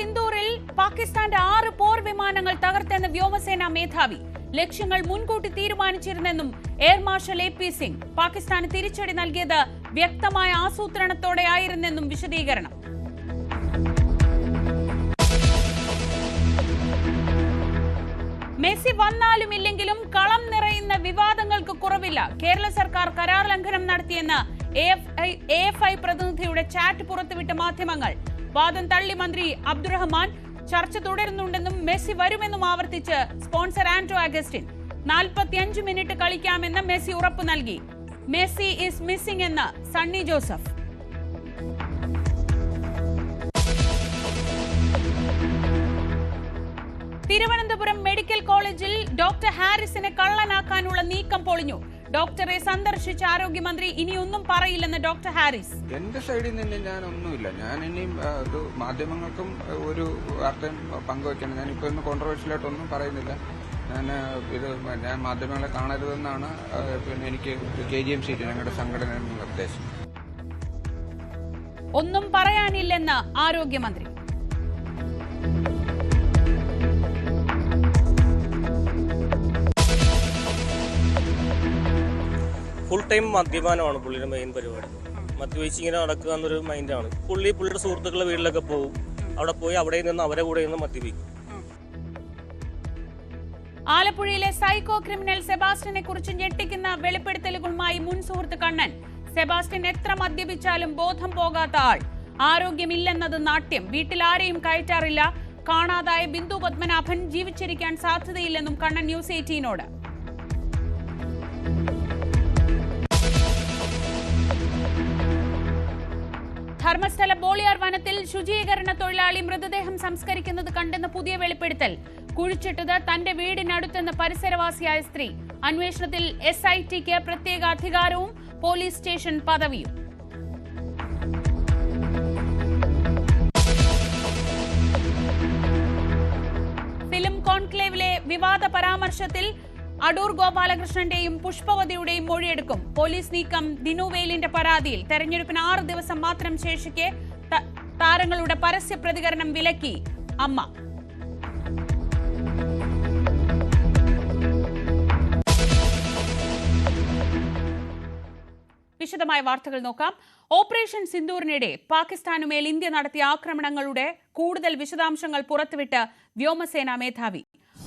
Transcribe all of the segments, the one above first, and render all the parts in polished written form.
സിന്ദൂറിൽ പാകിസ്ഥാന്റെ 6 പോർ വിമാനങ്ങൾ തകർത്തെന്ന് വ്യോമസേനാ മേധാവി. ലക്ഷ്യങ്ങൾ മുൻകൂട്ടി തീരുമാനിച്ചിരുന്നെന്നും എയർ മാർഷൽ AP സിംഗ്. പാകിസ്ഥാന് തിരിച്ചടി നൽകിയത് വ്യക്തമായ ആസൂത്രണത്തോടെയായിരുന്നെന്നും വിശദീകരണം. മെസ്സി വന്നാലും ഇല്ലെങ്കിലും കളം നിറയുന്ന വിവാദങ്ങൾക്ക് കുറവില്ല. കേരള സർക്കാർ കരാർ ലംഘനം നടത്തിയെന്ന് AFI പ്രതിനിധിയുടെ ചാറ്റ് പുറത്തുവിട്ട മാധ്യമങ്ങൾ. വാദം തള്ളി മന്ത്രി അബ്ദുറഹ്മാൻ. ചർച്ച തുടരുന്നുണ്ടെന്നും മെസ്സി വരുമെന്നും ആവർത്തിച്ച് സ്പോൺസർ ആന്റോ അഗസ്റ്റിൻ. 45 മിനിറ്റ് കളിക്കാമെന്ന് മെസ്സി ഉറപ്പു നൽകി. മെസ്സി ഈസ് മിസ്സിംഗ് എന്ന് സണ്ണി ജോസഫ്. തിരുവനന്തപുരം മെഡിക്കൽ കോളേജിൽ ഡോക്ടർ ഹാരിസിനെ കള്ളനാക്കാനുള്ള നീക്കം പൊളിഞ്ഞു. ഡോക്ടറെ സന്ദർശിച്ച ആരോഗ്യമന്ത്രി ഇനിയൊന്നും പറയില്ലെന്ന് ഡോക്ടർ ഹാരിസ്. എന്റെ സൈഡിൽ നിന്ന് ഞാനൊന്നുമില്ല. ഞാൻ ഇനിയും മാധ്യമങ്ങൾക്കും ഒരു വാർത്തയും പങ്കുവയ്ക്കണം. ഞാനിപ്പോൾ ഇന്ന് കോൺട്രവേഴ്ഷ്യലായിട്ടൊന്നും പറയുന്നില്ല. ഞാൻ മാധ്യമങ്ങളെ കാണരുതെന്നാണ് പിന്നെ എനിക്ക് KGM സീറ്റ് ഞങ്ങളുടെ സംഘടനയുടെ നിർദ്ദേശം. ഒന്നും പറയാനില്ലെന്ന് ആരോഗ്യമന്ത്രി. ഫുൾ ടൈം മദ്യപാനമാണ് പുള്ളിയുടെ മെയിൻ പരിപാടി. മദ്യപിച്ച് ഇങ്ങനെ നടക്കുക എന്നൊരു മൈൻഡാണ്. പുള്ളിയുടെ സുഹൃത്തുക്കളുടെ വീട്ടിലൊക്കെ പോകും. അവിടെ പോയി അവിടെ നിന്ന് അവരെ കൂടെ നിന്ന് മദ്യപിക്കും. ആലപ്പുഴയിലെ സൈക്കോ ക്രിമിനൽ സെബാസ്റ്റ്യനെ കുറിച്ച് ഞെട്ടിക്കുന്ന വെളിപ്പെടുത്തലുകളുമായി മുൻ സുഹൃത്ത് കണ്ണൻ. സെബാസ്റ്റ്യൻ എത്ര മദ്യപിച്ചാലും ബോധം പോകാത്ത ആൾ. ആരോഗ്യമില്ലെന്നത് നാട്യം. വീട്ടിൽ ആരെയും കയറ്റാറില്ല. കാണാതായ ബിന്ദു പത്മനാഭൻ ജീവിച്ചിരിക്കാൻ സാധ്യതയില്ലെന്നും കണ്ണൻ ന്യൂസ് 18നോട്. ധർമ്മസ്ഥല ബോളിയാർ വനത്തിൽ ശുചീകരണ തൊഴിലാളി മൃതദേഹം സംസ്കരിക്കുന്നത് കണ്ടെന്ന പുതിയ വെളിപ്പെടുത്തൽ. കുഴിച്ചിട്ടത് തന്റെ വീടിനടുത്തെന്ന് പരിസരവാസിയായ സ്ത്രീ. അന്വേഷണത്തിൽ SITക്ക് പ്രത്യേക അധികാരവും പോലീസ് സ്റ്റേഷൻ പദവിയും. ഫിലിം കോൺക്ലേവിലെ വിവാദ പരാമർശത്തിൽ അടൂർ ഗോപാലകൃഷ്ണന്റെയും പുഷ്പവതിയുടെയും മൊഴിയെടുക്കും. പോലീസ് നീക്കം ദിനുവേലിന്റെ പരാതിയിൽ. തെരഞ്ഞെടുപ്പിന് 6 ദിവസം മാത്രം ശേഷിക്കെ താരങ്ങളുടെ പരസ്യ പ്രതികരണം വിലക്കി അമ്മ. വിശദമായ വാർത്തകൾ നോക്കാം. ഓപ്പറേഷൻ സിന്ദൂറിനിടെ പാകിസ്ഥാനുമേൽ ഇന്ത്യ നടത്തിയ ആക്രമണങ്ങളുടെ കൂടുതൽ വിശദാംശങ്ങൾ പുറത്തുവിട്ട് വ്യോമസേനാ മേധാവി.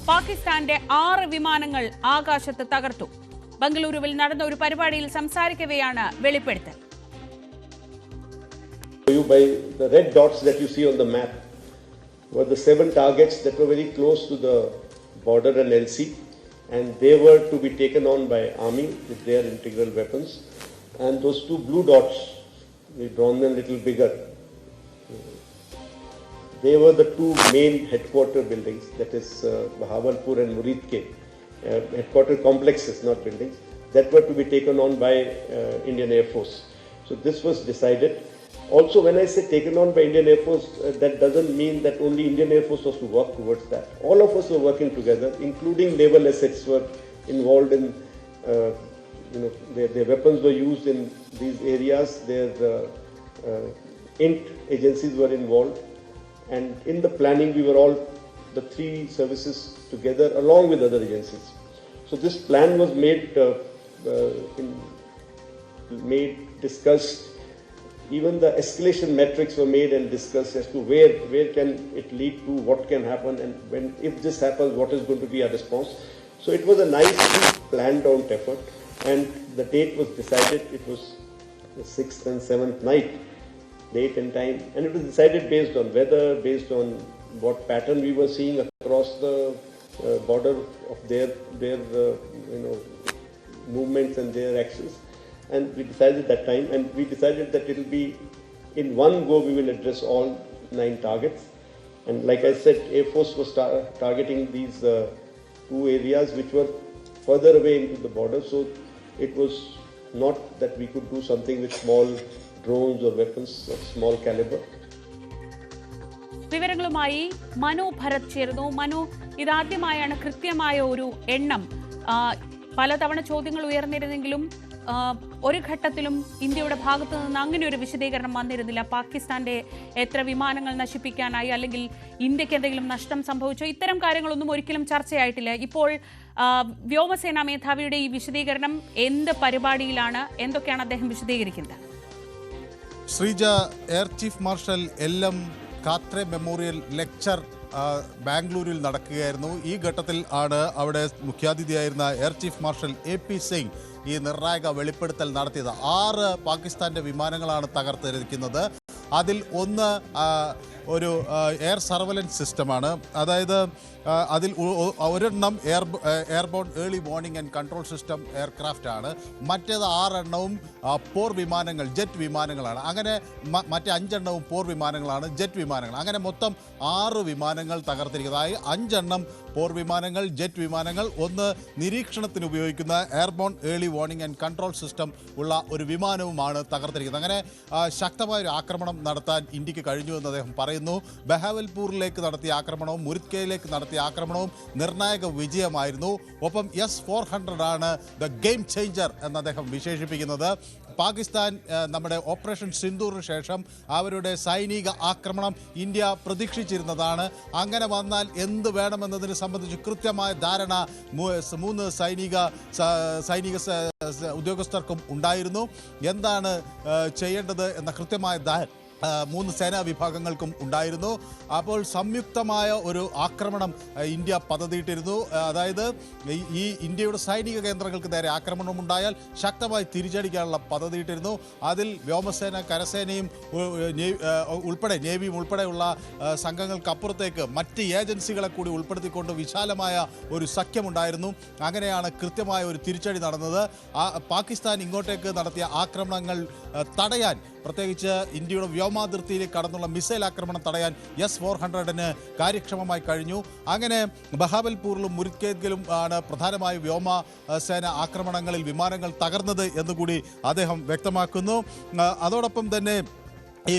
പാകിസ്ഥാന്റെ 6 വിമാനങ്ങൾ ആകാശത്ത് തകർത്തു. ബംഗളൂരുവിൽ നടന്ന ഒരു പരിപാടിയിൽ സംസാരിക്കവെയാണ് വെളിപ്പെടുത്തൽ. By the red dots that you see on the map were the 7 targets that were very close to the border and LC, and they were to be taken on by army with their integral weapons. And those 2 blue dots, we've drawn them a little bigger. They were the 2 main headquarter buildings, that is Bahawalpur and Muridke, headquarter complexes, not buildings, that were to be taken on by Indian Air Force. So this was decided. Also, when I say taken on by Indian Air Force, that doesn't mean that only Indian Air Force was to work towards that. All of us were working together, including naval assets were involved in, their weapons were used in these areas, their INT agencies were involved. And in the planning, we were all, the 3 services together along with other agencies. So this plan was discussed. Even the escalation metrics were made and discussed as to where can it lead to, what can happen, and if this happens, what is going to be our response. So it was a nice, planned out effort, and the date was decided. It was the 6th and 7th night. Date and time, and it was decided based on weather, based on what pattern we were seeing across the border of their movements and their actions, and we decided that time, and we decided that it will be in one go we will address all 9 targets. And like I said, Air Force was targeting these 2 areas which were further away into the border, so it was not that we could do something with small drones or weapons of small caliber. വിവരങ്ങളുമായി മനു ഭരത് ചേർന്നു. മനു, ഇതാദ്യമായാണ് കൃത്യമായ ഒരു എണ്ണം. പലതവണ ചോദ്യങ്ങൾ ഉയർന്നിരുന്നെങ്കിലും ഒരു ഘട്ടത്തിലും ഇന്ത്യയുടെ ഭാഗത്തു നിന്ന് അങ്ങനെ ഒരു വിശദീകരണം വന്നിരുന്നില്ല. പാകിസ്ഥാന്റെ എത്ര വിമാനങ്ങൾ നശിപ്പിക്കാനായി, അല്ലെങ്കിൽ ഇന്ത്യക്ക് എന്തെങ്കിലും നഷ്ടം സംഭവിച്ചോ, ഇത്തരം കാര്യങ്ങളൊന്നും ഒരിക്കലും ചർച്ചയായിട്ടില്ല. ഇപ്പോൾ വ്യോമസേനാ മേധാവിയുടെ ഈ വിശദീകരണം എന്ത് പരിപാടിയിലാണ്, എന്തൊക്കെയാണ് അദ്ദേഹം വിശദീകരിക്കുന്നത്? Sreeja, air chief marshal LM Katre memorial lecture ബാംഗ്ലൂരിൽ നടക്കുകയായിരുന്നു. ഈ ഘട്ടത്തിൽ ആണ് അവിടെ മുഖ്യാതിഥിയായിരുന്ന air chief marshal AP Singh ഈ നിർണായക വെളിപ്പെടുത്തൽ നടത്തിയത്. 6 പാകിസ്ഥാന്റെ വിമാനങ്ങളാണ് തകർത്തിരിക്കുന്നത്. അതിൽ ഒന്ന് ഒരു എയർ സർവലൻസ് സിസ്റ്റമാണ്. അതായത് അതിൽ ഒരെണ്ണം airborne early warning and control system aircraft ആണ്. മറ്റേത് 6 എണ്ണവും പോർ വിമാനങ്ങൾ, ജെറ്റ് വിമാനങ്ങളാണ്. അങ്ങനെ മറ്റേ 5 എണ്ണവും പോർ വിമാനങ്ങളാണ്, ജെറ്റ് വിമാനങ്ങൾ. അങ്ങനെ മൊത്തം 6 വിമാനങ്ങൾ തകർത്തിരിക്കുന്നത്. അതായത് 5 എണ്ണം പോർ വിമാനങ്ങൾ, ജെറ്റ് വിമാനങ്ങൾ, ഒന്ന് നിരീക്ഷണത്തിന് ഉപയോഗിക്കുന്ന airborne early warning and control system ഉള്ള ഒരു വിമാനവുമാണ് തകർത്തിരിക്കുന്നത്. അങ്ങനെ ശക്തമായൊരു ആക്രമണം നടത്താൻ ഇന്ത്യക്ക് കഴിഞ്ഞു എന്ന് അദ്ദേഹം പറയുന്നു. ബഹാവൽപൂരിലേക്ക് നടത്തിയ ആക്രമണവും മുരിത്കയിലേക്ക് നടത്തിയ ആക്രമണവും നിർണായക വിജയമായിരുന്നു. ഒപ്പം S-400 ആണ് ദ ഗെയിം ചേഞ്ചർ എന്ന് അദ്ദേഹം വിശേഷിപ്പിക്കുന്നത്. പാകിസ്ഥാൻ നമ്മുടെ ഓപ്പറേഷൻ സിന്ദൂറിന് ശേഷം അവരുടെ സൈനിക ആക്രമണം ഇന്ത്യ പ്രതീക്ഷിച്ചിരുന്നതാണ്. അങ്ങനെ വന്നാൽ എന്ത് വേണമെന്നതിനെ സംബന്ധിച്ച് കൃത്യമായ ധാരണ 3 സൈനിക ഉദ്യോഗസ്ഥർക്കും ഉണ്ടായിരുന്നു. എന്താണ് ചെയ്യേണ്ടത് എന്ന കൃത്യമായ 3 സേനാ വിഭാഗങ്ങൾക്കും ഉണ്ടായിരുന്നു. അപ്പോൾ സംയുക്തമായ ഒരു ആക്രമണം ഇന്ത്യ പദ്ധതിയിട്ടിരുന്നു. അതായത് ഈ ഇന്ത്യയുടെ സൈനിക കേന്ദ്രങ്ങൾക്ക് നേരെ ആക്രമണമുണ്ടായാൽ ശക്തമായി തിരിച്ചടിക്കാനുള്ള പദ്ധതിയിട്ടിരുന്നു. അതിൽ വ്യോമസേന, കരസേനയും ഉൾപ്പെടെ നേവിയും ഉൾപ്പെടെയുള്ള സംഘങ്ങൾക്കപ്പുറത്തേക്ക് മറ്റ് ഏജൻസികളെ കൂടി ഉൾപ്പെടുത്തിക്കൊണ്ട് വിശാലമായ ഒരു സഖ്യമുണ്ടായിരുന്നു. അങ്ങനെയാണ് കൃത്യമായ ഒരു തിരിച്ചടി നടന്നത്. പാകിസ്ഥാൻ ഇങ്ങോട്ടേക്ക് നടത്തിയ ആക്രമണങ്ങൾ തടയാൻ, പ്രത്യേകിച്ച് ഇന്ത്യയുടെ വ്യോമാതിർത്തിയിലേക്ക് കടന്നുള്ള മിസൈൽ ആക്രമണം തടയാൻ S-400 കാര്യക്ഷമമായി കഴിഞ്ഞു. അങ്ങനെ ബഹാവൽപൂരിലും മുരിത്കയിലും ആണ് പ്രധാനമായും വ്യോമസേന ആക്രമണങ്ങളിൽ വിമാനങ്ങൾ തകർന്നത് എന്നുകൂടി അദ്ദേഹം വ്യക്തമാക്കുന്നു. അതോടൊപ്പം തന്നെ ഈ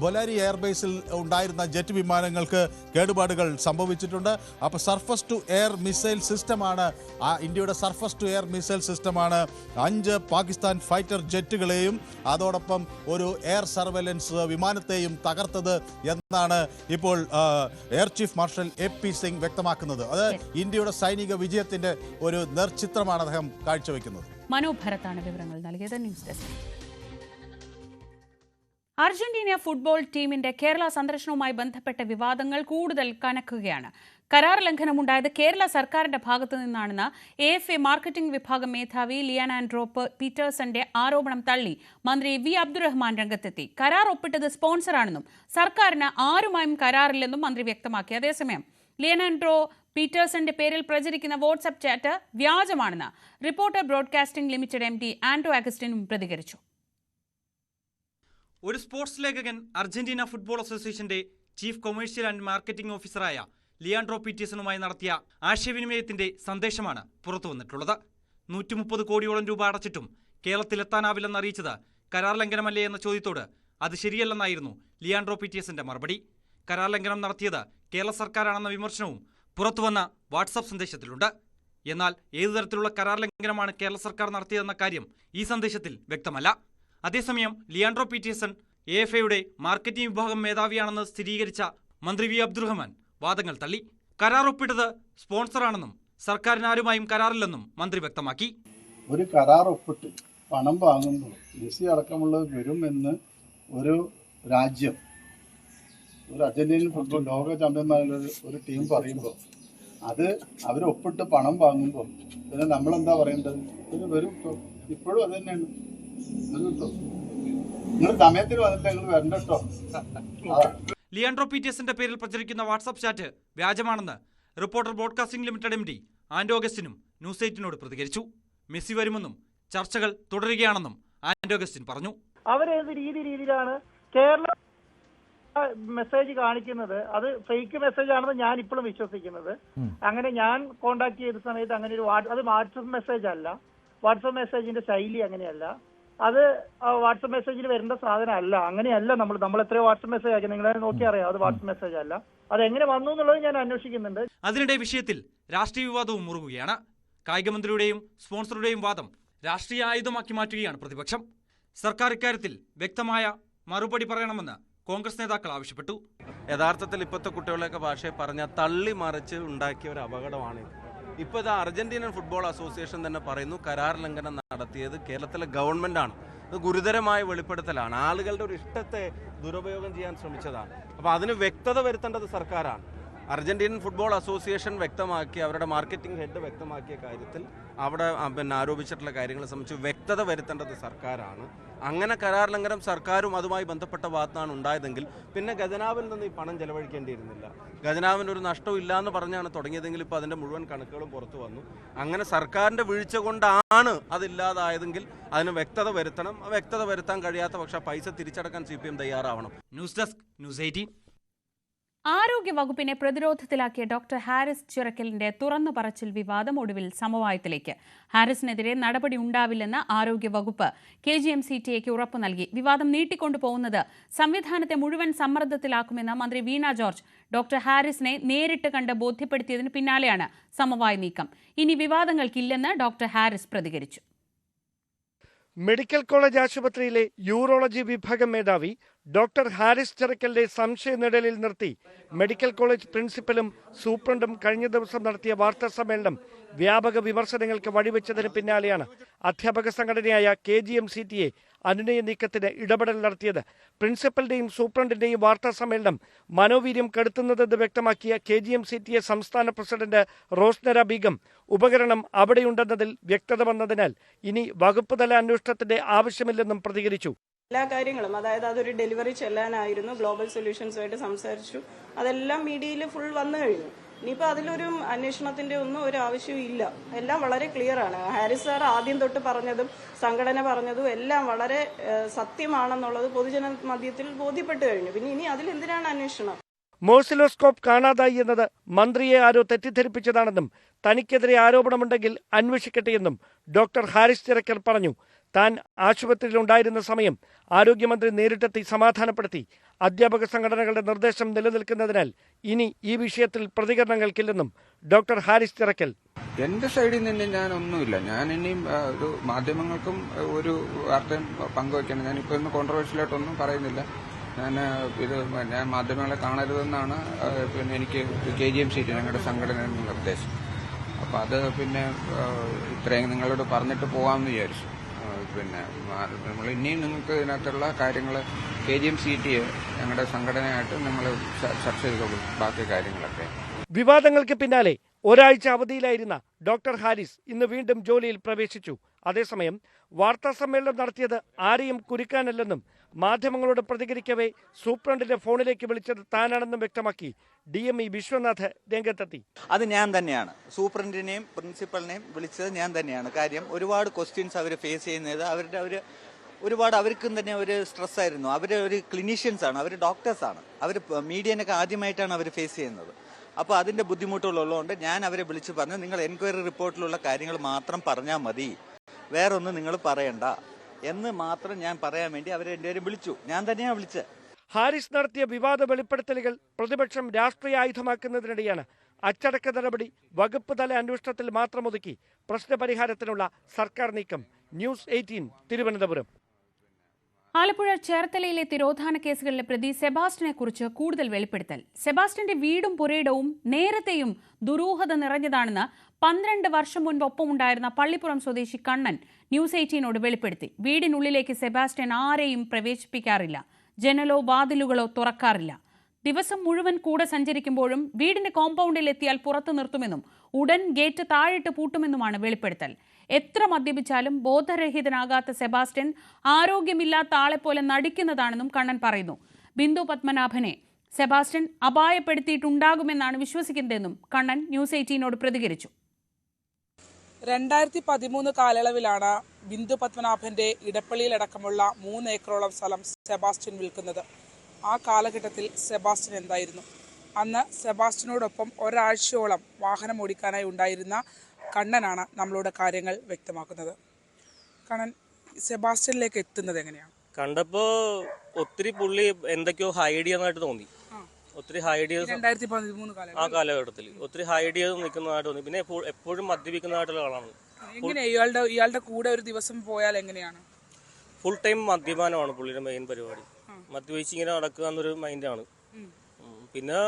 ബൊലാരി എയർബേസിൽ ഉണ്ടായിരുന്ന ജെറ്റ് വിമാനങ്ങൾക്ക് കേടുപാടുകൾ സംഭവിച്ചിട്ടുണ്ട്. അപ്പോൾ സർഫസ് ടു എയർ മിസൈൽ സിസ്റ്റമാണ്, ഇന്ത്യയുടെ സർഫസ് ടു എയർ മിസൈൽ സിസ്റ്റമാണ് 5 പാകിസ്ഥാൻ ഫൈറ്റർ ജെറ്റുകളെയും അതോടൊപ്പം ഒരു എയർ സർവൈലൻസ് വിമാനത്തെയും തകർത്തത് എന്നാണ് ഇപ്പോൾ air chief marshal AP Singh വ്യക്തമാക്കുന്നത്. അത് ഇന്ത്യയുടെ സൈനിക വിജയത്തിന്റെ ഒരു നേർചിത്രമാണ് അദ്ദേഹം കാഴ്ചവെക്കുന്നത്. മനു ഭരത്താണ് വിവരങ്ങൾ നൽകിയത്. News desk. അർജന്റീന ഫുട്ബോൾ ടീമിന്റെ കേരള സന്ദർശനവുമായി ബന്ധപ്പെട്ട വിവാദങ്ങൾ കൂടുതൽ കനക്കുകയാണ്. കരാർ ലംഘനമുണ്ടായത് കേരള സർക്കാരിന്റെ ഭാഗത്തു നിന്നാണെന്ന് AFA മാർക്കറ്റിംഗ് വിഭാഗം മേധാവി ലിയാനാൻഡ്രോ പീറ്റേഴ്സന്റെ ആരോപണം തള്ളി മന്ത്രി V. അബ്ദുറഹ്മാൻ രംഗത്തെത്തി. കരാർ ഒപ്പിട്ടത് സ്പോൺസറാണെന്നും സർക്കാരിന് ആരുമായും കരാറില്ലെന്നും മന്ത്രി വ്യക്തമാക്കി. അതേസമയം ലിയാനാൻഡ്രോ പീറ്റേഴ്സന്റെ പേരിൽ പ്രചരിക്കുന്ന വാട്സ്ആപ്പ് ചാറ്റ് വ്യാജമാണെന്ന് റിപ്പോർട്ടർ ബ്രോഡ്കാസ്റ്റിംഗ് ലിമിറ്റഡ് MD ആൻഡ്രോ അഗസ്റ്റിനും പ്രതികരിച്ചു. ഒരു സ്പോർട്സ് ലേഖകൻ അർജന്റീന ഫുട്ബോൾ അസോസിയേഷന്റെ ചീഫ് കൊമേഴ്ഷ്യൽ ആൻഡ് മാർക്കറ്റിംഗ് ഓഫീസറായ ലിയാൻഡ്രോ പീറ്റേഴ്സണുമായി നടത്തിയ ആശയവിനിമയത്തിന്റെ സന്ദേശമാണ് പുറത്തുവന്നിട്ടുള്ളത്. 130 കോടിയോളം രൂപ അടച്ചിട്ടും കേരളത്തിലെത്താനാവില്ലെന്ന് അറിയിച്ചത് കരാർ ലംഘനമല്ലേ എന്ന ചോദ്യത്തോട് അത് ശരിയല്ലെന്നായിരുന്നു ലിയാൻഡ്രോ പീറ്റേഴ്സന്റെ മറുപടി. കരാർ ലംഘനം നടത്തിയത് കേരള സർക്കാരാണെന്ന വിമർശനവും പുറത്തുവന്ന വാട്സാപ്പ് സന്ദേശത്തിലുണ്ട്. എന്നാൽ ഏതു തരത്തിലുള്ള കരാർ ലംഘനമാണ് കേരള സർക്കാർ നടത്തിയതെന്ന കാര്യം ഈ സന്ദേശത്തിൽ വ്യക്തമല്ല. അതേസമയം ലിയാൻഡ്രോ പീറ്റേഴ്സൺ AFAയുടെ മാർക്കറ്റിംഗ് വിഭാഗം മേധാവിയാണെന്ന് സ്ഥിരീകരിച്ച മന്ത്രി V. അബ്ദുറഹ്മാൻ വാദങ്ങൾ തള്ളി. കരാർ ഒപ്പിട്ടത് സ്പോൺസറാണെന്നും സർക്കാരിന് ആരുമായും കരാറില്ലെന്നും മന്ത്രി വ്യക്തമാക്കി. ഒരു കരാർ ഒപ്പിട്ട് പണം വാങ്ങുമ്പോൾ മെസ്സി അടക്കമുള്ളത് വരുമെന്ന് ഒരു രാജ്യം, ഒരു അർജന്റീനൻ ഫുട്ബോൾ ലോക ചാമ്പ്യന്മാരുടെ ഒരു ടീം പറയുമ്പോൾ അത് അവർ ഒപ്പിട്ട് പണം വാങ്ങുമ്പോൾ പിന്നെ നമ്മളെന്താ പറയേണ്ടത്? ഇത് വരും. ഇപ്പോഴും അത് തന്നെയാണ്. നിങ്ങൾ സമയത്തിന് വന്നിട്ട് നിങ്ങൾ വരണ്ട കേട്ടോ. ലിയാൻഡ്രോ പീറ്റേഴ്സന്റെ പേരിൽ പ്രചരിക്കുന്ന വാട്സ്ആപ്പ് ചാറ്റ് വ്യാജമാണെന്ന് റിപ്പോർട്ടർ ബ്രോഡ്കാസ്റ്റിംഗ് ലിമിറ്റഡ് MD ആൻഡ്രോ അഗസ്റ്റിനും ന്യൂസ് 8നോട് പ്രതികരിച്ചു. മെസ്സി വരുമെന്നും ചർച്ചകൾ തുടരുകയാണെന്നും ആൻഡ്രോ അഗസ്റ്റിൻ പറഞ്ഞു. അവരേത് രീതിയിലാണ് കേരള മെസ്സേജ് കാണിക്കുന്നത്? അത് ഫേക്ക് മെസ്സേജ് ആണെന്ന് ഞാൻ ഇപ്പോഴും വിശ്വസിക്കുന്നത്. അങ്ങനെ ഞാൻ കോണ്ടാക്ട് ചെയ്ത സമയത്ത് അങ്ങനെ ഒരു അത് വാട്സപ്പ് മെസ്സേജ് അല്ല. വാട്സപ്പ് മെസ്സേജിന്റെ ശൈലി അങ്ങനെയല്ല. അത് വാട്സപ്പ് മെസ്സേജിൽ വരേണ്ട സാധനം അല്ല. അങ്ങനെയല്ല. നമ്മൾ എത്രയോ വാട്സപ്പ് മെസ്സേജ് ആക്കി, നിങ്ങളെ നോക്കി അറിയാം. അത് വാട്സപ്പ് മെസ്സേജ് അല്ല. അത് എങ്ങനെ വന്നു എന്നുള്ളത് ഞാൻ അന്വേഷിക്കുന്നുണ്ട്. അതിനിടെ വിഷയത്തിൽ രാഷ്ട്രീയ വിവാദവും മുറുകുകയാണ്. കായിക മന്ത്രിയുടെയും സ്പോൺസറുടെയും വാദം രാഷ്ട്രീയ ആയുധമാക്കി മാറ്റുകയാണ് പ്രതിപക്ഷം. സർക്കാർ ഇക്കാര്യത്തിൽ വ്യക്തമായ മറുപടി പറയണമെന്ന് കോൺഗ്രസ് നേതാക്കൾ ആവശ്യപ്പെട്ടു. യഥാർത്ഥത്തിൽ ഇപ്പോഴത്തെ കുട്ടികളെയൊക്കെ ഭാഷയെ പറഞ്ഞാൽ തള്ളി മറിച്ച് ഉണ്ടാക്കിയ ഒരു അപകടമാണിത്. ഇപ്പോൾ ഇത് അർജന്റീനൻ ഫുട്ബോൾ അസോസിയേഷൻ തന്നെ പറയുന്നു കരാർ ലംഘനം നടത്തിയത് കേരളത്തിലെ ഗവൺമെൻറ്റാണ്. ഇത് ഗുരുതരമായ വെളിപ്പെടുത്തലാണ്. ആളുകളുടെ ഒരു ഇഷ്ടത്തെ ദുരുപയോഗം ചെയ്യാൻ ശ്രമിച്ചതാണ്. അപ്പോൾ അതിന് വ്യക്തത വരുത്തേണ്ടത് സർക്കാരാണ്. അർജന്റീനൻ ഫുട്ബോൾ അസോസിയേഷൻ വ്യക്തമാക്കി, അവരുടെ മാർക്കറ്റിംഗ് ഹെഡ് വ്യക്തമാക്കിയ കാര്യത്തിൽ അവിടെ ആരോപിച്ചിട്ടുള്ള കാര്യങ്ങളെ സംബന്ധിച്ച് വ്യക്തത വരുത്തേണ്ടത് സർക്കാരാണ്. അങ്ങനെ കരാർ ലംഘനം സർക്കാരും അതുമായി ബന്ധപ്പെട്ട ഭാഗത്താണ് ഉണ്ടായതെങ്കിൽ പിന്നെ ഖജനാവിൽ നിന്ന് ഈ പണം ചെലവഴിക്കേണ്ടിയിരുന്നില്ല. ഖജനാവിന് ഒരു നഷ്ടവും ഇല്ലയെന്ന് പറഞ്ഞാണ് തുടങ്ങിയതെങ്കിൽ ഇപ്പോൾ അതിൻ്റെ മുഴുവൻ കണക്കുകളും പുറത്തു വന്നു. അങ്ങനെ സർക്കാരിൻ്റെ വീഴ്ച കൊണ്ടാണ് അതില്ലാതായതെങ്കിൽ അതിന് വ്യക്തത വരുത്തണം. ആ വ്യക്തത വരുത്താൻ കഴിയാത്ത പക്ഷേ പൈസ തിരിച്ചടക്കാൻ CPM തയ്യാറാവണം. News desk, news 18. ആരോഗ്യ വകുപ്പിനെ പ്രതിരോധത്തിലാക്കിയ ഡോക്ടർ ഹാരിസ് ചിറക്കലിന്റെ തുറന്നു പറച്ചിൽ വിവാദം ഒടുവിൽ സമവായത്തിലേക്ക്. ഹാരിസിനെതിരെ നടപടി ഉണ്ടാവില്ലെന്ന് ആരോഗ്യ വകുപ്പ് KGMCTAക്ക് ഉറപ്പു നൽകി. വിവാദം നീട്ടിക്കൊണ്ടുപോകുന്നത് സംവിധാനത്തെ മുഴുവൻ സമ്മർദ്ദത്തിലാക്കുമെന്ന് മന്ത്രി വീണ ജോർജ് ഡോക്ടർ ഹാരിസിനെ നേരിട്ട് കണ്ട് ബോധ്യപ്പെടുത്തിയതിന് പിന്നാലെയാണ് സമവായ നീക്കം. ഇനി വിവാദങ്ങൾക്കില്ലെന്ന് ഡോക്ടർ ഹാരിസ് പ്രതികരിച്ചു. മെഡിക്കൽ കോളേജ് ആശുപത്രിയിലെ യൂറോളജി വിഭാഗം മേധാവി ഡോക്ടർ ഹാരിസ് ചിറക്കലിന്റെ സംശയനിഴലിൽ നിർത്തി മെഡിക്കൽ കോളേജ് പ്രിൻസിപ്പലും സൂപ്രണ്ടും കഴിഞ്ഞ ദിവസം നടത്തിയ വാർത്താ സമ്മേളനം വ്യാപക വിമർശനങ്ങൾക്ക് വഴിവെച്ചതിന് പിന്നാലെയാണ് അധ്യാപക സംഘടനയായ KGMCTA അനുനയ നീക്കത്തിന് ഇടപെടൽ നടത്തിയത്. പ്രിൻസിപ്പലിന്റെയും സൂപ്രണ്ടിന്റെയും വാർത്താ സമ്മേളനം മനോവീര്യം കെടുത്തുന്നതെന്ന് വ്യക്തമാക്കിയ KGMCTA സംസ്ഥാന പ്രസിഡന്റ് റോസ്നര ബീഗം ഉപകരണം അവിടെയുണ്ടെന്നതിൽ വ്യക്തത വന്നതിനാൽ ഇനി വകുപ്പ് തല അന്വേഷണത്തിന്റെ ആവശ്യമില്ലെന്നും പ്രതികരിച്ചു. എല്ലാ കാര്യങ്ങളും, അതായത് അതൊരു ഡെലിവറി ചെല്ലാനായിരുന്നു, ഗ്ലോബൽ സൊല്യൂഷൻസുമായിട്ട് സംസാരിച്ചു, അതെല്ലാം മീഡിയയിൽ ഫുൾ വന്നു കഴിഞ്ഞു. ഇനിയിപ്പോൾ അതിലൊരു അന്വേഷണത്തിന്റെ ഒന്നും ഒരു ആവശ്യവും ഇല്ല. എല്ലാം വളരെ ക്ലിയർ ആണ്. ഹാരിസ് സാർ ആദ്യം തൊട്ട് പറഞ്ഞതും സംഘടന പറഞ്ഞതും എല്ലാം വളരെ സത്യമാണെന്നുള്ളത് പൊതുജന മധ്യത്തിൽ ബോധ്യപ്പെട്ടു കഴിഞ്ഞു. പിന്നെ ഇനി അതിലെന്തിനാണ് അന്വേഷണം? മോഴ്സിലോസ്കോപ്പ് കാണാതായി എന്നത് മന്ത്രിയെ ആരോ തെറ്റിദ്ധരിപ്പിച്ചതാണെന്നും തനിക്കെതിരെ ആരോപണമുണ്ടെങ്കിൽ അന്വേഷിക്കട്ടെയെന്നും ഡോക്ടർ ഹാരിസ് ചിറക്കൽ പറഞ്ഞു. താൻ ആശുപത്രിയിലുണ്ടായിരുന്ന സമയം ആരോഗ്യമന്ത്രി നേരിട്ടെത്തി സമാധാനപ്പെടുത്തി. അധ്യാപക സംഘടനകളുടെ നിർദ്ദേശം നിലനിൽക്കുന്നതിനാൽ ഇനി ഈ വിഷയത്തിൽ പ്രതികരണങ്ങൾക്കില്ലെന്നും ഡോക്ടർ ഹാരിസ് ചിറക്കൽ. എന്റെ സൈഡിൽ നിന്ന് ഞാനൊന്നുമില്ല. ഞാൻ ഇനിയും ഒരു മാധ്യമങ്ങൾക്കും ഒരു വാർത്തയും പങ്കുവയ്ക്കണം. ഞാനിപ്പോൾ ഇന്ന് കോൺട്രവേഴ്ഷ്യലായിട്ടൊന്നും പറയുന്നില്ല. ഞാൻ മാധ്യമങ്ങളെ കാണരുതെന്നാണ് പിന്നെ എനിക്ക് KGMCT ഞങ്ങളുടെ സംഘടനയുടെ നിർദ്ദേശം. അപ്പോൾ അത് പിന്നെ ഇത്രയും നിങ്ങളോട് പറഞ്ഞിട്ട് പോകാമെന്ന് വിചാരിച്ചു. പിന്നെ നമ്മൾ ഇനിയും നിങ്ങൾക്ക് ഇതിനകത്തുള്ള കാര്യങ്ങൾ KGMCT ഞങ്ങളുടെ സംഘടനയായിട്ട് നമ്മൾ ചർച്ച ചെയ്തോളൂ ബാക്കി കാര്യങ്ങളൊക്കെ. വിവാദങ്ങൾക്ക് പിന്നാലെ ഒരാഴ്ച അവധിയിലായിരുന്ന ഡോക്ടർ ഹാരിസ് ഇന്ന് വീണ്ടും ജോലിയിൽ പ്രവേശിച്ചു. അതേസമയം വാർത്താ സമ്മേളനം നടത്തിയത് ആരെയും കുരുക്കാനല്ലെന്നും മാധ്യമങ്ങളോട് പ്രതികരിക്കവേ സൂപ്രണ്ടിന്റെ ഫോണിലേക്ക് വിളിച്ചത് താനാണെന്നും വ്യക്തമാക്കി DME വിശ്വനാഥ് രംഗത്തെത്തി. അത് ഞാൻ തന്നെയാണ്. സൂപ്രണ്ടിനെയും പ്രിൻസിപ്പലിനെയും വിളിച്ചത് ഞാൻ തന്നെയാണ്. കാര്യം ഒരുപാട് ക്വസ്റ്റ്യൻസ് അവർ ഫേസ് ചെയ്യുന്നത് ഒരുപാട് അവർക്കും തന്നെ ഒരു സ്ട്രെസ്സായിരുന്നു. അവർ ഒരു ക്ലിനീഷ്യൻസ് ആണ്, അവർ ഡോക്ടേഴ്സാണ്, അവർ മീഡിയനൊക്കെ ആദ്യമായിട്ടാണ് അവർ ഫേസ് ചെയ്യുന്നത്. അപ്പോൾ അതിൻ്റെ ബുദ്ധിമുട്ടുള്ളതുകൊണ്ട് ഞാൻ അവരെ വിളിച്ച് പറഞ്ഞു, നിങ്ങൾ എൻക്വയറി റിപ്പോർട്ടിലുള്ള കാര്യങ്ങൾ മാത്രം പറഞ്ഞാൽ മതി, വേറൊന്നും നിങ്ങൾ പറയണ്ട എന്ന് മാത്രം ഞാൻ പറയാൻ വേണ്ടി അവരെ എൻ്റെ വിളിച്ചു. ഞാൻ തന്നെയാണ് വിളിച്ചത്. ഹാരിസ് നടത്തിയ വിവാദ വെളിപ്പെടുത്തലുകൾ പ്രതിപക്ഷം രാഷ്ട്രീയ ആയുധമാക്കുന്നതിനിടെയാണ് അച്ചടക്ക നടപടി വകുപ്പ് തല അന്വേഷണത്തിൽ മാത്രം ഒതുക്കി പ്രശ്നപരിഹാരത്തിനുള്ള സർക്കാർ നീക്കം. ന്യൂസ് 18 തിരുവനന്തപുരം. ആലപ്പുഴ ചേർത്തലയിലെ തിരോധാന കേസുകളിലെ പ്രതി സെബാസ്റ്റ്യനെ കുറിച്ച് കൂടുതൽ വെളിപ്പെടുത്തൽ. സെബാസ്റ്റ്യന്റെ വീടും പുരയിടവും നേരത്തെയും ദുരൂഹത നിറഞ്ഞതാണെന്ന് 12 വർഷം മുൻപ് ഒപ്പമുണ്ടായിരുന്ന പള്ളിപ്പുറം സ്വദേശി കണ്ണൻ ന്യൂസ് 18നോട് വെളിപ്പെടുത്തി. വീടിനുള്ളിലേക്ക് സെബാസ്റ്റ്യൻ ആരെയും പ്രവേശിപ്പിക്കാറില്ല, ജനലോ വാതിലുകളോ തുറക്കാറില്ല. ദിവസം മുഴുവൻ കൂടെ സഞ്ചരിക്കുമ്പോഴും വീടിന്റെ കോമ്പൗണ്ടിൽ എത്തിയാൽ പുറത്തു നിർത്തുമെന്നും ഉടൻ ഗേറ്റ് താഴിട്ട് പൂട്ടുമെന്നുമാണ് വെളിപ്പെടുത്തൽ. എത്ര മദ്യപിച്ചാലും ബോധരഹിതനാകാത്ത സെബാസ്റ്റ്യൻ ആരോഗ്യമില്ലാത്ത ആളെപ്പോലെ നടിക്കുന്നതാണെന്നും കണ്ണൻ പറയുന്നു. ബിന്ദു പത്മനാഭനെ സെബാസ്റ്റ്യൻ അപായപ്പെടുത്തിയിട്ടുണ്ടാകുമെന്നാണ് വിശ്വസിക്കുന്നതെന്നും കണ്ണൻ ന്യൂസ് 18നോട് പ്രതികരിച്ചു. 2013 കാലയളവിലാണ് ബിന്ദു പത്മനാഭന്റെ ഇടപ്പള്ളിയിലടക്കമുള്ള 3 ഏക്കറോളം സ്ഥലം സെബാസ്റ്റ്യൻ വിൽക്കുന്നത്. ആ കാലഘട്ടത്തിൽ സെബാസ്റ്റ്യൻ എന്തായിരുന്നു? അന്ന് സെബാസ്റ്റ്യനോടൊപ്പം ഒരാഴ്ചയോളം വാഹനം ഓടിക്കാനായി ഉണ്ടായിരുന്ന കണ്ണനാണ് നമ്മളോട് കാര്യങ്ങൾ വ്യക്തമാക്കുന്നത്. കണ്ണൻ, സെബാസ്റ്റ്യനിലേക്ക് എത്തുന്നത് എങ്ങനെയാണ്? കണ്ടപ്പോൾ ഒത്തിരി പുള്ളി എന്തൊക്കെയോ ഹൈഡ് ചെയ്യാനായിട്ട് തോന്നി. ഒത്തിരി ഹൈഡ് ചെയ്ത് 2013 ആ കാലഘട്ടത്തിൽ ഒത്തിരി ഹൈഡ് ചെയ്ത് നിൽക്കുന്നതായിട്ട് തോന്നി. പിന്നെ എപ്പോഴും മദ്യപിക്കുന്നതായിട്ടുള്ള ആളാണ്. എങ്ങനെയാ ഇയാളുടെ കൂടെ ഒരു ദിവസം പോയാൽ എങ്ങനെയാണ്? ഫുൾ ടൈം മദ്യപാനമാണ് പുള്ളിയുടെ മെയിൻ പരിപാടി. മദ്യപിച്ച് ഇങ്ങനെ നടക്കുക എന്നൊരു മൈൻഡാണ്. പിന്നെ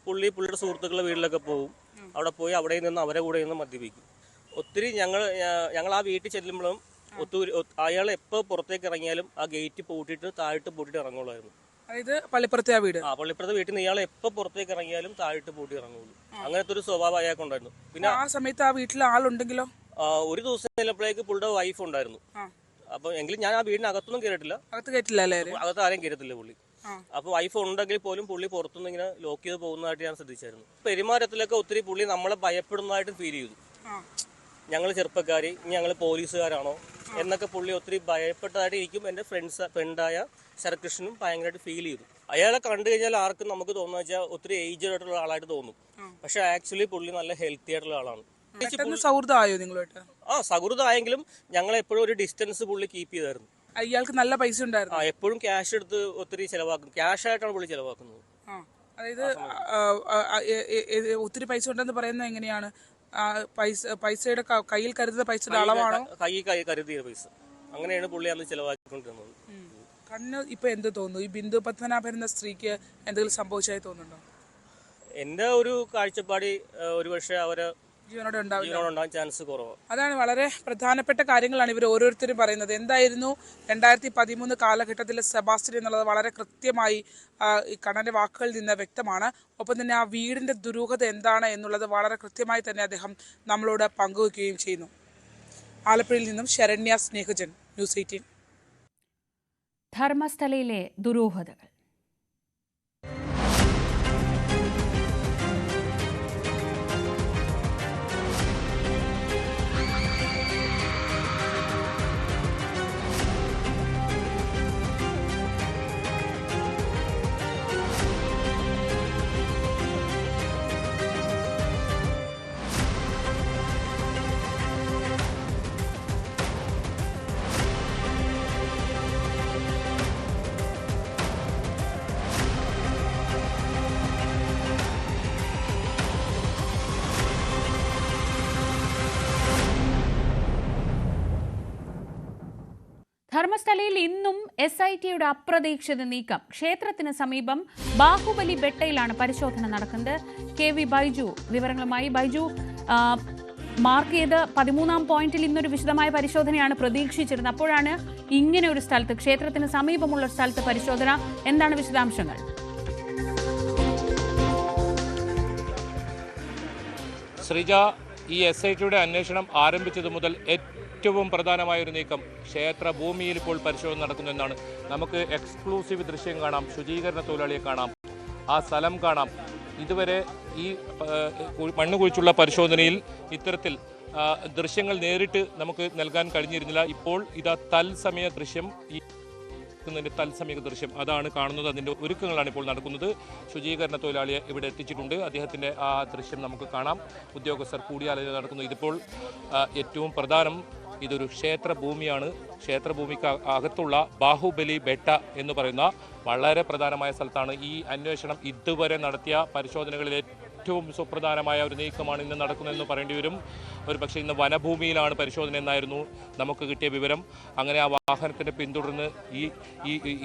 പുള്ളിയുടെ സുഹൃത്തുക്കളുടെ വീട്ടിലൊക്കെ പോകും. അവിടെ പോയി അവിടെ നിന്ന് അവരെ കൂടെ നിന്ന് മദ്യപിക്കും. ഒത്തിരി ഞങ്ങൾ ആ വീട്ടിൽ ചെല്ലുമ്പോഴും അയാൾ എപ്പോൾ പുറത്തേക്ക് ഇറങ്ങിയാലും ആ ഗേറ്റ് പൂട്ടിയിട്ട് താഴിട്ട് പൂട്ടിയിട്ട് ഇറങ്ങുള്ളായിരുന്നു. അതായത് പള്ളിപ്പുറത്തെ വീട്, പള്ളിപ്പുറത്തെ വീട്ടിൽ നിന്ന് ഇയാൾ എപ്പോൾ പുറത്തേക്ക് ഇറങ്ങിയാലും താഴിട്ട് പൂട്ടി ഇറങ്ങുള്ളൂ. അങ്ങനത്തെ ഒരു സ്വഭാവം അയാൾക്കുണ്ടായിരുന്നു. പിന്നെ ആ സമയത്ത് ആ വീട്ടിൽ ആളുണ്ടെങ്കിലോ? ഒരു ദിവസം ചിലപ്പോഴേക്ക് പുള്ളിയുടെ വൈഫ് ഉണ്ടായിരുന്നു. അപ്പൊ എങ്കിലും ഞാൻ ആ വീടിനകത്തൊന്നും കയറിയിട്ടില്ല. അകത്ത് ആരെയും കയറത്തില്ല പുള്ളി. അപ്പൊ വൈഫ് ഉണ്ടെങ്കിൽ പോലും പുള്ളി പുറത്തുനിന്ന് ഇങ്ങനെ ലോക്ക് ചെയ്ത് പോകുന്നതായിട്ട് ഞാൻ ശ്രദ്ധിച്ചായിരുന്നു. പെരുമാറ്റത്തിലൊക്കെ ഒത്തിരി പുള്ളി നമ്മളെ ഭയപ്പെടുന്നതായിട്ട് ഫീൽ ചെയ്തു. ഞങ്ങൾ ചെറുപ്പക്കാര്, ഞങ്ങൾ പോലീസുകാരാണോ എന്നൊക്കെ പുള്ളി ഒത്തിരി ഭയപ്പെട്ടതായിട്ട് എനിക്കും എൻ്റെ ഫ്രണ്ടായ ശരകൃഷ്ണനും ഭയങ്കരമായിട്ട് ഫീൽ ചെയ്തു. അയാളെ കണ്ടു കഴിഞ്ഞാൽ ആർക്കും നമുക്ക് തോന്നുന്ന വെച്ചാൽ ഒത്തിരി ഏജ്ഡ് ആയിട്ടുള്ള ആളായിട്ട് തോന്നും. പക്ഷെ ആക്ച്വലി പുള്ളി നല്ല ഹെൽത്തി ആയിട്ടുള്ള ആളാണ്. സൗഹൃദമായോ നിങ്ങളുമായിട്ട്? സൗഹൃദമായെങ്കിലും ഞങ്ങൾ എപ്പോഴും ഒരു ഡിസ്റ്റൻസ് പുള്ളി കീപ്പ് ചെയ്തായിരുന്നു. ഇയാൾക്ക് നല്ല പൈസ ഉണ്ടായിരുന്നു. എപ്പോഴും ക്യാഷ് എടുത്ത് ഒത്തിരി ചെലവാക്കും. ക്യാഷ് ആയിട്ടാണ് പുള്ളി ചെലവാക്കുന്നത്. അതായത് ഒത്തിരി പൈസ ഉണ്ടെന്ന് പറയുന്നത് എങ്ങനെയാണ്? പൈസയുടെ കയ്യിൽ കരുതുന്ന പൈസയുടെ അളവാണോ? കയ്യിൽ കരുതിയ പൈസ അങ്ങനെയാണ് പുള്ളി അന്ന് ചെലവാക്കിക്കൊണ്ടിരുന്നത്. കണ്ണ് ഇപ്പൊ എന്ത് തോന്നുന്നു? ഈ ബിന്ദു പത്മനാഭൻ എന്ന സ്ത്രീക്ക് എന്തെങ്കിലും സംഭവിച്ചായി തോന്നുന്നുണ്ടോ? എന്റെ ഒരു കാഴ്ചപ്പാടി ഒരുപക്ഷെ അവര് ജീവനോടെ ഉണ്ടാവാൻ ചാൻസ് കുറവാണ്. അതാണ് വളരെ പ്രധാനപ്പെട്ട കാര്യങ്ങളാണ് ഇവർ ഓരോരുത്തരും പറയുന്നത്. എന്തായിരുന്നു 2013 കാലഘട്ടത്തിലെ സെബാസ്റ്റ്യൻ എന്നുള്ളത് വളരെ കൃത്യമായി കണ്ണന്റെ വാക്കുകളിൽ നിന്ന് വ്യക്തമാണ്. ഒപ്പം തന്നെ ആ വീടിന്റെ ദുരൂഹത എന്താണ് എന്നുള്ളത് വളരെ കൃത്യമായി തന്നെ അദ്ദേഹം നമ്മളോട് പങ്കുവയ്ക്കുകയും ചെയ്യുന്നു. ആലപ്പുഴയിൽ നിന്നും ശരണ്യ സ്നേഹജൻ, ന്യൂസ് 18. ധർമ്മസ്ഥലയിലെ ദുരൂഹതകൾ. ധർമ്മസ്ഥലയിൽ ഇന്നും SITയുടെ അപ്രതീക്ഷിത നീക്കം. ക്ഷേത്രത്തിന് സമീപം ബാഹുബലി ബെട്ടയിലാണ് പരിശോധന നടക്കുന്നത്. KV ബൈജു വിവരങ്ങളുമായി. ബൈജു, മാർക്ക് ചെയ്ത് 13ാം പോയിന്റിൽ ഇന്നൊരു വിശദമായ പരിശോധനയാണ് പ്രതീക്ഷിച്ചിരുന്നത്. അപ്പോഴാണ് ഇങ്ങനെ ഒരു സ്ഥലത്ത്, ക്ഷേത്രത്തിന് സമീപമുള്ള സ്ഥലത്ത് പരിശോധന. എന്താണ് വിശദാംശങ്ങൾ? ശ്രീജ, ഈ SITയുടെ അന്വേഷണം ആരംഭിച്ചത് മുതൽ ഏറ്റവും പ്രധാനമായ ഒരു നീക്കം ക്ഷേത്ര ഭൂമിയിൽ ഇപ്പോൾ പരിശോധന നടക്കുന്നതെന്നാണ്. നമുക്ക് എക്സ്ക്ലൂസീവ് ദൃശ്യം കാണാം, ശുചീകരണ തൊഴിലാളിയെ കാണാം, ആ സ്ഥലം കാണാം. ഇതുവരെ ഈ മണ്ണ് കുഴിച്ചുള്ള പരിശോധനയിൽ ഇത്തരത്തിൽ ദൃശ്യങ്ങൾ നേരിട്ട് നമുക്ക് നൽകാൻ കഴിഞ്ഞിരുന്നില്ല. ഇപ്പോൾ ഇതാ തത്സമയ ദൃശ്യം, തത്സമയ ദൃശ്യം അതാണ് കാണുന്നത്. അതിൻ്റെ ഒരുക്കങ്ങളാണ് ഇപ്പോൾ നടക്കുന്നത്. ശുചീകരണ തൊഴിലാളിയെ ഇവിടെ എത്തിച്ചിട്ടുണ്ട്. അദ്ദേഹത്തിൻ്റെ ആ ദൃശ്യം നമുക്ക് കാണാം. ഉദ്യോഗസ്ഥർ കൂടിയാലോചന നടക്കുന്നു. ഇതിപ്പോൾ ഏറ്റവും പ്രധാനം, ഇതൊരു ക്ഷേത്രഭൂമിയാണ്. ക്ഷേത്രഭൂമിക്ക് അകത്തുള്ള ബാഹുബലി ബെട്ട എന്ന് പറയുന്ന വളരെ പ്രധാനമായ സ്ഥലത്താണ് ഈ അന്വേഷണം ഇതുവരെ നടത്തിയ പരിശോധനകളിൽ ഏറ്റവും സുപ്രധാനമായ ഒരു നീക്കമാണ് ഇന്ന് നടക്കുന്നതെന്ന് പറയേണ്ടി വരും. ഒരു പക്ഷേ ഇന്ന് വനഭൂമിയിലാണ് പരിശോധന എന്നായിരുന്നു നമുക്ക് കിട്ടിയ വിവരം. അങ്ങനെ ആ വാഹനത്തിനെ പിന്തുടർന്ന്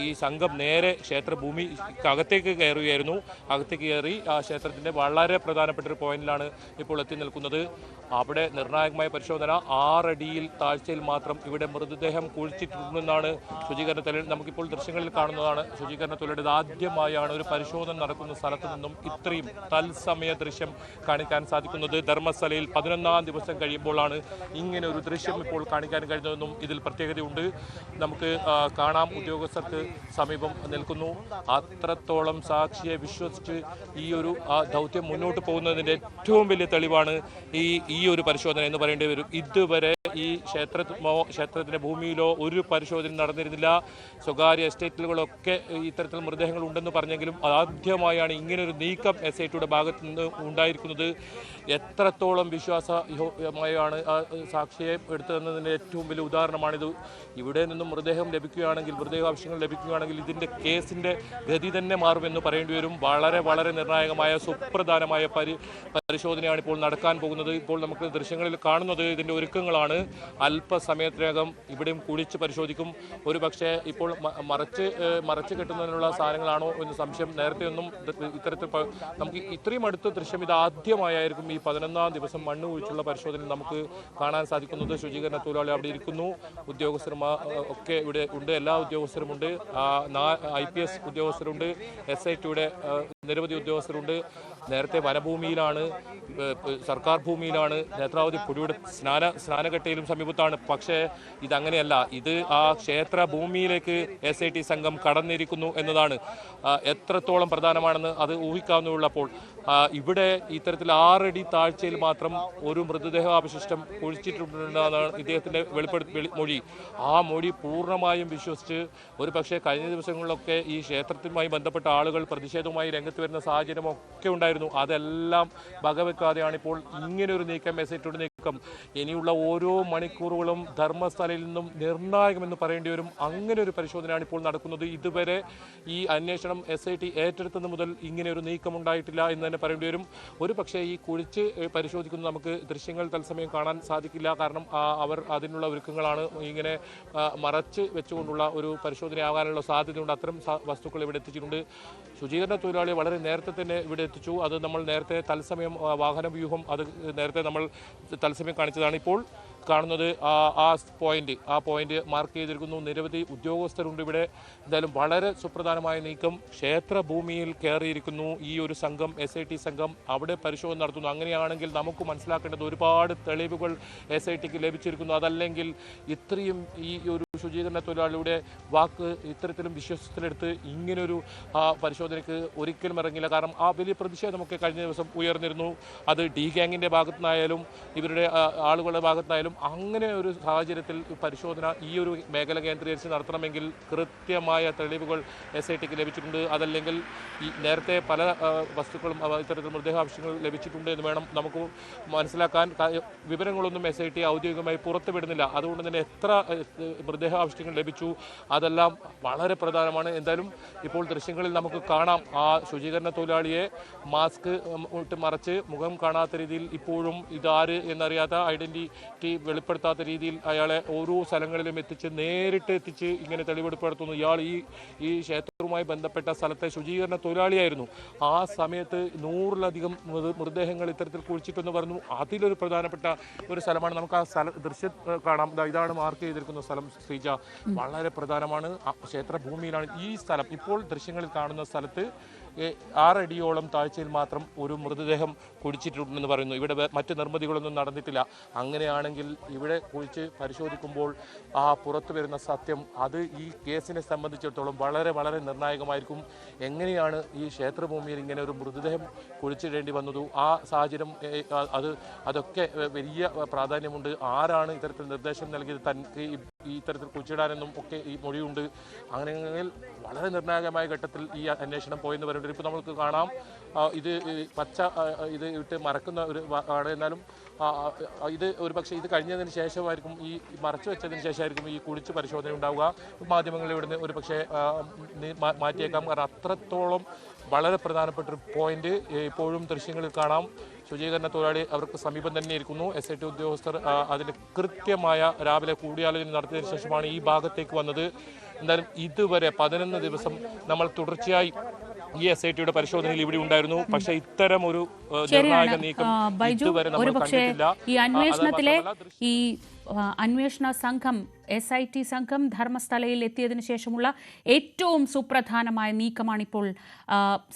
ഈ സംഘം നേരെ ക്ഷേത്രഭൂമിക്കകത്തേക്ക് കയറുകയായിരുന്നു. അകത്തേക്ക് കയറി ആ ക്ഷേത്രത്തിൻ്റെ വളരെ പ്രധാനപ്പെട്ട ഒരു പോയിന്റിലാണ് ഇപ്പോൾ എത്തി നിൽക്കുന്നത്. അവിടെ നിർണായകമായ പരിശോധന. 6 അടിയിൽ താഴ്ചയിൽ മാത്രം ഇവിടെ മൃതദേഹം കുഴിച്ചിട്ടുണ്ടെന്നാണ് ശുചീകരണ തൊഴിലാളി നമുക്കിപ്പോൾ ദൃശ്യങ്ങളിൽ കാണുന്നതാണ്. ശുചീകരണ തൊഴിലാളി ആദ്യമായാണ് ഒരു പരിശോധന നടക്കുന്ന സ്ഥലത്ത് നിന്നും ഇത്രയും തത്സമയ ദൃശ്യം കാണിക്കാൻ സാധിക്കുന്നത്. ധർമ്മസ്ഥലയിൽ 11ാം ദിവസം കഴിയുമ്പോഴാണ് ഇങ്ങനെ ഒരു ദൃശ്യം ഇപ്പോൾ കാണിക്കാൻ കഴിഞ്ഞതെന്നും ഇതിൽ പ്രത്യേകതയുണ്ട്. നമുക്ക് കാണാം, ഉദ്യോഗസ്ഥർക്ക് സമീപം നിൽക്കുന്നു. അത്രത്തോളം സാക്ഷിയെ വിശ്വസിച്ച് ഈ ഒരു ദൗത്യം മുന്നോട്ട് പോകുന്നതിൻ്റെ ഏറ്റവും വലിയ തെളിവാണ് ഈ ഒരു പരിശോധന എന്ന് പറയേണ്ടി വരും. ഇതുവരെ ഈ ക്ഷേത്രത്തിൻ്റെ ഭൂമിയിലോ ഒരു പരിശോധന നടന്നിരുന്നില്ല. സ്വകാര്യ എസ്റ്റേറ്റുകളൊക്കെ ഇത്തരത്തിൽ മൃതദേഹങ്ങൾ ഉണ്ടെന്ന് പറഞ്ഞെങ്കിലും ആദ്യമായാണ് ഇങ്ങനൊരു നീക്കം SITയുടെ ഭാഗത്ത് നിന്ന് ഉണ്ടായിരിക്കുന്നത്. എത്രത്തോളം വിശ്വാസയോഗ്യമായാണ് സാക്ഷിയെ എടുത്തതെന്നതിൻ്റെ ഏറ്റവും വലിയ ഉദാഹരണമാണിത്. ഇവിടെ നിന്നും മൃതദേഹം ലഭിക്കുകയാണെങ്കിൽ, മൃതദേഹാംശങ്ങൾ ലഭിക്കുകയാണെങ്കിൽ ഇതിൻ്റെ കേസിൻ്റെ ഗതി തന്നെ മാറുമെന്ന് പറയേണ്ടി വരും. വളരെ വളരെ നിർണായകമായ സുപ്രധാനമായ പരിശോധനയാണ് ഇപ്പോൾ നടക്കാൻ പോകുന്നത്. ഇപ്പോൾ നമുക്ക് ദൃശ്യങ്ങളിൽ കാണുന്നത് ഇതിൻ്റെ ഒരുക്കങ്ങളാണ്. അല്പസമയത്തിനകം ഇവിടെയും കുഴിച്ച് പരിശോധിക്കും. ഒരു പക്ഷേ ഇപ്പോൾ മറച്ച് കെട്ടുന്നതിനുള്ള സാധനങ്ങളാണോ എന്ന് സംശയം. നേരത്തെ ഒന്നും ഇത്തരത്തിൽ നമുക്ക് ഇത്രയും അടുത്ത ദൃശ്യം ഇതാദ്യമായിരിക്കും ഈ 11ാം ദിവസം മണ്ണ് കുഴിച്ചുള്ള പരിശോധന നമുക്ക് കാണാൻ സാധിക്കുന്നത്. ശുചീകരണ തൊഴിലാളി അവിടെ ഇരിക്കുന്നു, ഉദ്യോഗസ്ഥന്മാർ ഒക്കെ ഇവിടെ ഉണ്ട്, എല്ലാ ഉദ്യോഗസ്ഥരുമുണ്ട്, IPS ഉദ്യോഗസ്ഥരുണ്ട്, SITയുടെ നിരവധി ഉദ്യോഗസ്ഥരുണ്ട്. നേരത്തെ വനഭൂമിയിലാണ്, സർക്കാർ ഭൂമിയിലാണ്, നേത്രാവതി പുഴയുടെ സ്നാനഘട്ടയിലും സമീപത്താണ്. പക്ഷേ ഇതങ്ങനെയല്ല, ഇത് ആ ക്ഷേത്ര ഭൂമിയിലേക്ക് SIT സംഘം കടന്നിരിക്കുന്നു എന്നതാണ് എത്രത്തോളം പ്രധാനമാണെന്ന് അത് ഊഹിക്കാവുന്നതുള്ളപ്പോൾ. ഇവിടെ ഇത്തരത്തിൽ 6 അടി താഴ്ചയിൽ മാത്രം ഒരു മൃതദേഹാവശിഷ്ടം കുഴിച്ചിട്ടുണ്ടെന്നാണ് ഇദ്ദേഹത്തിൻ്റെ മൊഴി. ആ മൊഴി പൂർണ്ണമായും വിശ്വസിച്ച് ഒരു പക്ഷേ കഴിഞ്ഞ ദിവസങ്ങളിലൊക്കെ ഈ ക്ഷേത്രത്തിനുമായി ബന്ധപ്പെട്ട ആളുകൾ പ്രതിഷേധവുമായി രംഗത്ത് വരുന്ന സാഹചര്യമൊക്കെ ഉണ്ടായിരുന്നു. അതെല്ലാം വകവെക്കാതെയാണ് ഇപ്പോൾ ഇങ്ങനെയൊരു നീക്കം, SITയുടെ നീക്കം. ഇനിയുള്ള ഓരോ മണിക്കൂറുകളും ധർമ്മസ്ഥലയിൽ നിന്നും നിർണായകമെന്ന് പറയേണ്ടി വരും. അങ്ങനെ ഒരു പരിശോധനയാണ് ഇപ്പോൾ നടക്കുന്നത്. ഇതുവരെ ഈ അന്വേഷണം SIT ഏറ്റെടുത്തത് മുതൽ ഇങ്ങനെ ഒരു നീക്കം ഉണ്ടായിട്ടില്ല എന്ന് തന്നെ പറയേണ്ടി വരും. ഒരു പക്ഷേ ഈ കുഴിച്ച് പരിശോധിക്കുന്നത് നമുക്ക് ദൃശ്യങ്ങൾ തത്സമയം കാണാൻ സാധിക്കില്ല. കാരണം അവർ അതിനുള്ള ഒരുക്കങ്ങളാണ്. ഇങ്ങനെ മറച്ച് വെച്ചുകൊണ്ടുള്ള ഒരു പരിശോധനയാകാനുള്ള സാധ്യതയുണ്ട്. അത്തരം വസ്തുക്കൾ ഇവിടെ എത്തിച്ചിട്ടുണ്ട്. ശുചീകരണ തൊഴിലാളിയെ വളരെ നേരത്തെ തന്നെ ഇവിടെ എത്തിച്ചു. അത് നമ്മൾ നേരത്തെ തത്സമയം വാഹന വ്യൂഹം അത് നേരത്തെ നമ്മൾ തത്സമയം കാണിച്ചതാണ്. ഇപ്പോൾ കാണുന്നത് ആ പോയിന്റ് മാർക്ക് ചെയ്തിരിക്കുന്നു. നിരവധി ഉദ്യോഗസ്ഥരുണ്ട് ഇവിടെ. എന്തായാലും വളരെ സുപ്രധാനമായ നീക്കം. ക്ഷേത്രഭൂമിയിൽ കയറിയിരിക്കുന്നു ഈ ഒരു സംഘം, SIT സംഘം. അവിടെ പരിശോധന നടത്തുന്നു. അങ്ങനെയാണെങ്കിൽ നമുക്ക് മനസ്സിലാക്കേണ്ടത് ഒരുപാട് തെളിവുകൾ SITക്ക് ലഭിച്ചിരിക്കുന്നു. അതല്ലെങ്കിൽ ഇത്രയും ഈ ഒരു ശുചീകരണ തൊഴിലാളിയുടെ വാക്ക് ഇത്തരത്തിലും വിശ്വാസത്തിലെടുത്ത് ഇങ്ങനൊരു പരിശോധനയ്ക്ക് ഒരിക്കലും ഇറങ്ങില്ല. കാരണം ആ വലിയ പ്രതിഷേധമൊക്കെ കഴിഞ്ഞ ദിവസം ഉയർന്നിരുന്നു. അത് D ഗ്യാങ്ങിൻ്റെ ഭാഗത്തുനിന്നായാലും ഇവരുടെ ആളുകളുടെ ഭാഗത്തുനിന്നായാലും. അങ്ങനെ ഒരു സാഹചര്യത്തിൽ പരിശോധന ഈ ഒരു മേഖല കേന്ദ്രീകരിച്ച് നടത്തണമെങ്കിൽ കൃത്യമായ തെളിവുകൾ SITക്ക് ലഭിച്ചിട്ടുണ്ട്. അതല്ലെങ്കിൽ ഈ നേരത്തെ പല വസ്തുക്കളും ഇത്തരത്തിൽ മൃതദേഹാവശിഷ്ടങ്ങൾ ലഭിച്ചിട്ടുണ്ട് എന്ന് വേണം നമുക്ക് മനസ്സിലാക്കാൻ. വിവരങ്ങളൊന്നും SIT ഔദ്യോഗികമായി പുറത്തുവിടുന്നില്ല. അതുകൊണ്ട് തന്നെ എത്ര മൃതദേഹാവശിഷ്ടങ്ങൾ ലഭിച്ചു അതെല്ലാം വളരെ പ്രധാനമാണ്. എന്തായാലും ഇപ്പോൾ ദൃശ്യങ്ങളിൽ നമുക്ക് കാണാം ആ ശുചീകരണ തൊഴിലാളിയെ മാസ്ക് ഇട്ട് മറച്ച് മുഖം കാണാത്ത രീതിയിൽ ഇപ്പോഴും ഇതാര് എന്നറിയാത്ത ഐഡന്റിറ്റി വെളിപ്പെടുത്താത്ത രീതിയിൽ അയാളെ ഓരോ സ്ഥലങ്ങളിലും നേരിട്ട് എത്തിച്ച് ഇങ്ങനെ തെളിവെടുപ്പ് നടത്തുന്നു. ഇയാൾ ഈ ക്ഷേത്രവുമായി ബന്ധപ്പെട്ട സ്ഥലത്തെ ശുചീകരണ തൊഴിലാളിയായിരുന്നു. ആ സമയത്ത് 100-ലധികം മൃതദേഹങ്ങൾ ഇത്തരത്തിൽ കുഴിച്ചിട്ടെന്ന് പറഞ്ഞു. അതിലൊരു പ്രധാനപ്പെട്ട ഒരു സ്ഥലമാണ്. നമുക്ക് ആ ദൃശ്യം കാണാം. ഇതാണ് മാർക്ക് ചെയ്തിരിക്കുന്ന സ്ഥലം. ശ്രീജ, വളരെ പ്രധാനമാണ്. ക്ഷേത്രഭൂമിയിലാണ് ഈ സ്ഥലം. ഇപ്പോൾ ദൃശ്യങ്ങളിൽ കാണുന്ന സ്ഥലത്ത് 6 അടിയോളം താഴ്ചയിൽ മാത്രം ഒരു മൃതദേഹം കുഴിച്ചിട്ടുണ്ടെന്ന് പറയുന്നു. ഇവിടെ മറ്റ് നിർമ്മിതികളൊന്നും നടന്നിട്ടില്ല. അങ്ങനെയാണെങ്കിൽ ഇവിടെ കുഴിച്ച് പരിശോധിക്കുമ്പോൾ പുറത്തു വരുന്ന സത്യം അത് ഈ കേസിനെ സംബന്ധിച്ചിടത്തോളം വളരെ വളരെ നിർണായകമായിരിക്കും. എങ്ങനെയാണ് ഈ ക്ഷേത്രഭൂമിയിൽ ഇങ്ങനെ ഒരു മൃതദേഹം കുഴിച്ചിടേണ്ടി വന്നതു? ആ സാഹചര്യം അതൊക്കെ വലിയ പ്രാധാന്യമുണ്ട്. ആരാണ് ഇത്തരത്തിൽ നിർദ്ദേശം നൽകിയത് തനിക്ക് ഈ ഇത്തരത്തിൽ കുഴിച്ചിടാനെന്നും ഒക്കെ ഈ മൊഴിയുണ്ട്. അങ്ങനെയെങ്കിൽ വളരെ നിർണായകമായ ഘട്ടത്തിൽ ഈ അന്വേഷണം പോയെന്ന് പറയുന്നത്. ഇപ്പോൾ നമുക്ക് കാണാം ഇത് പച്ച ഇത് ഇട്ട് മറക്കുന്ന ഒരു ആണ്. എന്നാലും ഇത് ഒരു പക്ഷേ ഇത് കഴിഞ്ഞതിന് ശേഷമായിരിക്കും, ഈ മറച്ചു വെച്ചതിന് ശേഷമായിരിക്കും ഈ കുഴിച്ച് പരിശോധന ഉണ്ടാവുക. മാധ്യമങ്ങളിൽ ഇവിടുന്ന് ഒരു പക്ഷേ മാറ്റിയേക്കാം. കാരണം അത്രത്തോളം വളരെ പ്രധാനപ്പെട്ടൊരു പോയിന്റ് ഇപ്പോഴും ദൃശ്യങ്ങളിൽ കാണാം. ശുചീകരണ തൊഴിലാളി അവർക്ക് സമീപം തന്നെ ഇരിക്കുന്നു. SIT ഉദ്യോഗസ്ഥർ അതിന് കൃത്യമായ രാവിലെ കൂടിയാലോചന നടത്തിയതിനു ശേഷമാണ് ഈ ഭാഗത്തേക്ക് വന്നത്. എന്തായാലും ഇതുവരെ 11 ദിവസം നമ്മൾ തുടർച്ചയായി ഈ SITയുടെ പരിശോധനയിൽ ഇവിടെ ഉണ്ടായിരുന്നു. പക്ഷേ ഇത്തരം ഒരു നിർണായക നീക്കം ഇതുവരെ നമ്മൾ കണ്ടിട്ടില്ല. ഈ അന്വേഷണത്തിലെ ഈ അന്വേഷണ സംഘം SIT സംഘം ധർമ്മസ്ഥലയിൽ എത്തിയതിനു ശേഷമുള്ള ഏറ്റവും സുപ്രധാനമായ നീക്കമാണിപ്പോൾ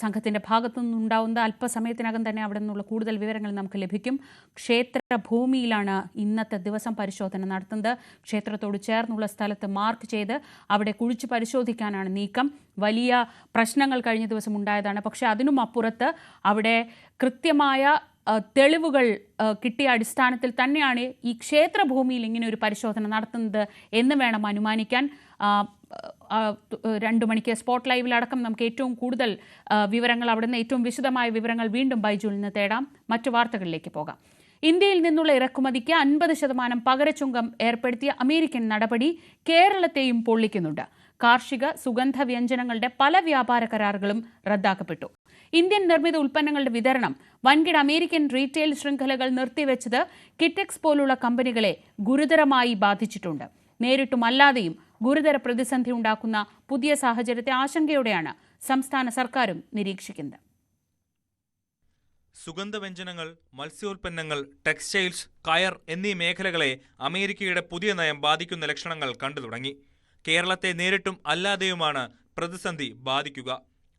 സംഘത്തിൻ്റെ ഭാഗത്തു നിന്നുണ്ടാവുന്നത്. അല്പസമയത്തിനകം തന്നെ അവിടെ നിന്നുള്ള കൂടുതൽ വിവരങ്ങൾ നമുക്ക് ലഭിക്കും. ക്ഷേത്രഭൂമിയിലാണ് ഇന്നത്തെ ദിവസം പരിശോധന നടത്തുന്നത്. ക്ഷേത്രത്തോട് ചേർന്നുള്ള സ്ഥലത്ത് മാർക്ക് ചെയ്ത് അവിടെ കുഴിച്ച് പരിശോധിക്കാനാണ് നീക്കം. വലിയ പ്രശ്നങ്ങൾ കഴിഞ്ഞ ദിവസം ഉണ്ടായതാണ്. പക്ഷേ അതിനും അപ്പുറത്ത് അവിടെ കൃത്യമായ തെളിവുകൾ കിട്ടിയ അടിസ്ഥാനത്തിൽ തന്നെയാണ് ഈ ക്ഷേത്രഭൂമിയിൽ ഇങ്ങനെ ഒരു പരിശോധന നടത്തുന്നത് എന്ന് വേണം അനുമാനിക്കാൻ. 2 മണിക്ക് സ്പോട്ട് ലൈവിലടക്കം നമുക്ക് ഏറ്റവും കൂടുതൽ വിവരങ്ങൾ, അവിടെ നിന്ന് ഏറ്റവും വിശദമായ വിവരങ്ങൾ വീണ്ടും ബൈജുവിൽ നിന്ന് തേടാം. മറ്റു വാർത്തകളിലേക്ക് പോകാം. ഇന്ത്യയിൽ നിന്നുള്ള ഇറക്കുമതിക്ക് 50% പകരച്ചുങ്കം ഏർപ്പെടുത്തിയ അമേരിക്കൻ നടപടി കേരളത്തെയും പൊള്ളിക്കുന്നുണ്ട്. കാർഷിക സുഗന്ധ വ്യഞ്ജനങ്ങളുടെ പല വ്യാപാര കരാറുകളും റദ്ദാക്കപ്പെട്ടു. ഇന്ത്യൻ നിർമ്മിത ഉൽപ്പന്നങ്ങളുടെ വിതരണം വൻകിട അമേരിക്കൻ റീറ്റെയിൽ ശൃംഖലകൾ നിർത്തിവെച്ചത് കിറ്റെക്സ് പോലുള്ള കമ്പനികളെ ഗുരുതരമായി ബാധിച്ചിട്ടുണ്ട്. നേരിട്ടും അല്ലാതെയും ഗുരുതര പ്രതിസന്ധി ഉണ്ടാക്കുന്ന പുതിയ സാഹചര്യത്തെ ആശങ്കയോടെയാണ് സംസ്ഥാന സർക്കാരും നിരീക്ഷിക്കുന്നത്. സുഗന്ധവ്യഞ്ജനങ്ങൾ, മത്സ്യോൽപ്പന്നങ്ങൾ, ടെക്സ്റ്റൈൽസ്, കയർ എന്നീ മേഖലകളെ അമേരിക്കയുടെ പുതിയ നയം ബാധിക്കുന്ന ലക്ഷണങ്ങൾ കണ്ടു തുടങ്ങി. കേരളത്തെ നേരിട്ടും അല്ലാതെയുമാണ് പ്രതിസന്ധി ബാധിക്കുക.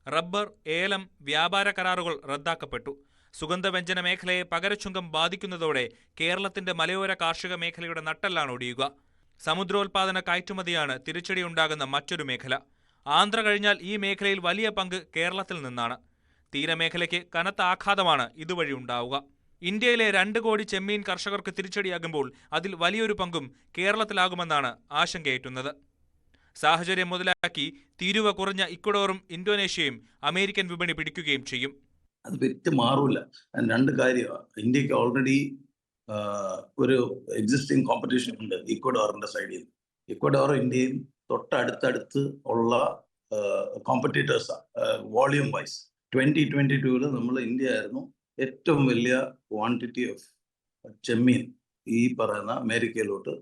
റബ്ബർ, ഏലം, വ്യാപാര കരാറുകൾ റദ്ദാക്കപ്പെട്ടു. സുഗന്ധവ്യഞ്ജന മേഖലയെ പകരച്ചുങ്കം ബാധിക്കുന്നതോടെ കേരളത്തിന്റെ മലയോര കാർഷിക മേഖലയുടെ നട്ടെല്ലാണ് ഒടിയുക. സമുദ്രോൽപാദന കയറ്റുമതിയാണ് തിരിച്ചടിയുണ്ടാകുന്ന മറ്റൊരു മേഖല. ആന്ധ്ര കഴിഞ്ഞാൽ ഈ മേഖലയിൽ വലിയ പങ്ക് കേരളത്തിൽ നിന്നാണ്. തീരമേഖലയ്ക്ക് കനത്ത ആഘാതമാണ് ഇതുവഴി ഉണ്ടാവുക. ഇന്ത്യയിലെ 2 കോടി ചെമ്മീൻ കർഷകർക്ക് തിരിച്ചടിയാകുമ്പോൾ അതിൽ വലിയൊരു പങ്കും കേരളത്തിലാകുമെന്നാണ് ആശങ്കയേറ്റുന്നത്. സാഹചര്യം മുതലാക്കി തീരുവ കുറഞ്ഞ ഇക്വഡോറും ഇന്തോനേഷ്യയും അമേരിക്കൻ വിപണി പിടിക്കുകയും ചെയ്യും. അത് വിറ്റ് മാറൂല. 2 കാര്യമാണ്. ഇന്ത്യക്ക് ഓൾറെഡി ഒരു എക്സിസ്റ്റിംഗ് കോമ്പറ്റീഷൻ ഉണ്ട് ഇക്വഡോറിന്റെ സൈഡിൽ. ഇക്വഡോറും ഇന്ത്യയും തൊട്ടടുത്തടുത്ത് ഉള്ള കോമ്പറ്റീറ്റേഴ്സാണ് വോളിയം വൈസ്. 2022 നമ്മൾ ഇന്ത്യ ആയിരുന്നു ഏറ്റവും വലിയ ക്വാണ്ടിറ്റി ഓഫ് ചെമ്മീൻ ഈ പറയുന്ന അമേരിക്കയിലോട്ട്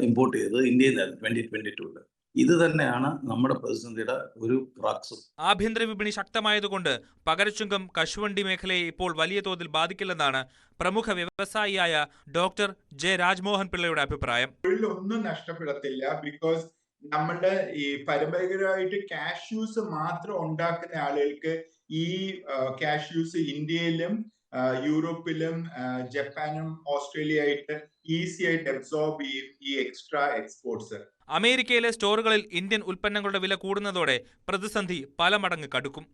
ഇമ്പോർട്ട് ചെയ്തത് ഇന്ത്യയിൽ നിന്നായിരുന്നു 2022. ഇത് തന്നെയാണ് നമ്മുടെ പ്രതിസന്ധിയുടെ ഒരു ക്രാക്സും. ആഭ്യന്തര വിപണി ശക്തമായതുകൊണ്ട് പകരച്ചുങ്കം കശുവണ്ടി മേഖലയെ ഇപ്പോൾ വലിയ തോതിൽ ബാധിക്കില്ലെന്നാണ് പ്രമുഖ വ്യവസായിയായ ഡോക്ടർ ജെ രാജ്മോഹൻ പിള്ളയുടെ അഭിപ്രായം. തൊഴിലൊന്നും നഷ്ടപ്പെടത്തില്ല. ബിക്കോസ് നമ്മുടെ ഈ പരമ്പരാഗതമായിട്ട് കാഷ്യൂസ് മാത്രം ഉണ്ടാക്കുന്ന ആളുകൾക്ക് ഈ കാഷ്യൂസ് ഇന്ത്യയിലും യൂറോപ്പിലും ജപ്പാനും ഓസ്ട്രേലിയ ആയിട്ട് ഈസി ആയിട്ട് അബ്സോർബ് ചെയ്യും ഈ എക്സ്ട്രാ എക്സ്പോർട്സ്. അമേരിക്കയിലെ സ്റ്റോറുകളിൽ ഇന്ത്യൻ ഉൽപ്പന്നങ്ങളുടെ വില കൂടുന്നതോടെ പ്രതിസന്ധി പല മടങ്ങ് കടുക്കും.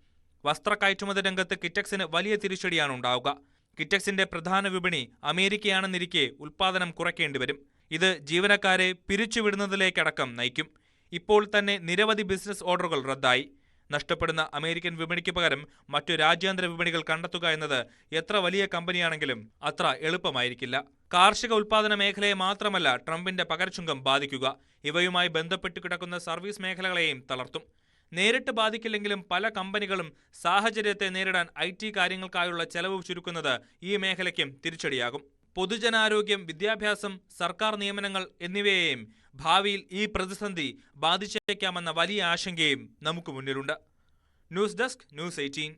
വസ്ത്ര കയറ്റുമതി രംഗത്ത് കിറ്റെക്സിന് വലിയ തിരിച്ചടിയാണ് ഉണ്ടാവുക. കിറ്റെക്സിന്റെ പ്രധാന വിപണി അമേരിക്കയാണെന്നിരിക്കെ ഉൽപ്പാദനം കുറയ്ക്കേണ്ടി വരും. ഇത് ജീവനക്കാരെ പിരിച്ചുവിടുന്നതിലേക്കടക്കം നയിക്കും. ഇപ്പോൾ തന്നെ നിരവധി ബിസിനസ് ഓർഡറുകൾ റദ്ദായി. നഷ്ടപ്പെടുന്ന അമേരിക്കൻ വിപണിക്ക് പകരം മറ്റു രാജ്യാന്തര വിപണികൾ കണ്ടെത്തുക എന്നത് എത്ര വലിയ കമ്പനിയാണെങ്കിലും അത്ര എളുപ്പമായിരിക്കില്ല. കാർഷിക ഉൽപ്പാദന മേഖലയെ മാത്രമല്ല ട്രംപിന്റെ പകരച്ചുങ്കം ബാധിക്കുക, ഇവയുമായി ബന്ധപ്പെട്ട് കിടക്കുന്ന സർവീസ് മേഖലകളെയും തളർത്തും. നേരിട്ട് ബാധിക്കില്ലെങ്കിലും പല കമ്പനികളും സാഹചര്യത്തെ നേരിടാൻ IT കാര്യങ്ങൾക്കായുള്ള ചെലവ് ചുരുക്കുന്നത് ഈ മേഖലയ്ക്കും തിരിച്ചടിയാകും. പൊതുജനാരോഗ്യം, വിദ്യാഭ്യാസം, സർക്കാർ നിയമനങ്ങൾ എന്നിവയെയും ഭാവിയിൽ ഈ പ്രതിസന്ധി ബാധിച്ചേക്കാമെന്ന വലിയ ആശങ്കയും നമുക്ക് മുന്നിലുണ്ട്. News desk, news 18.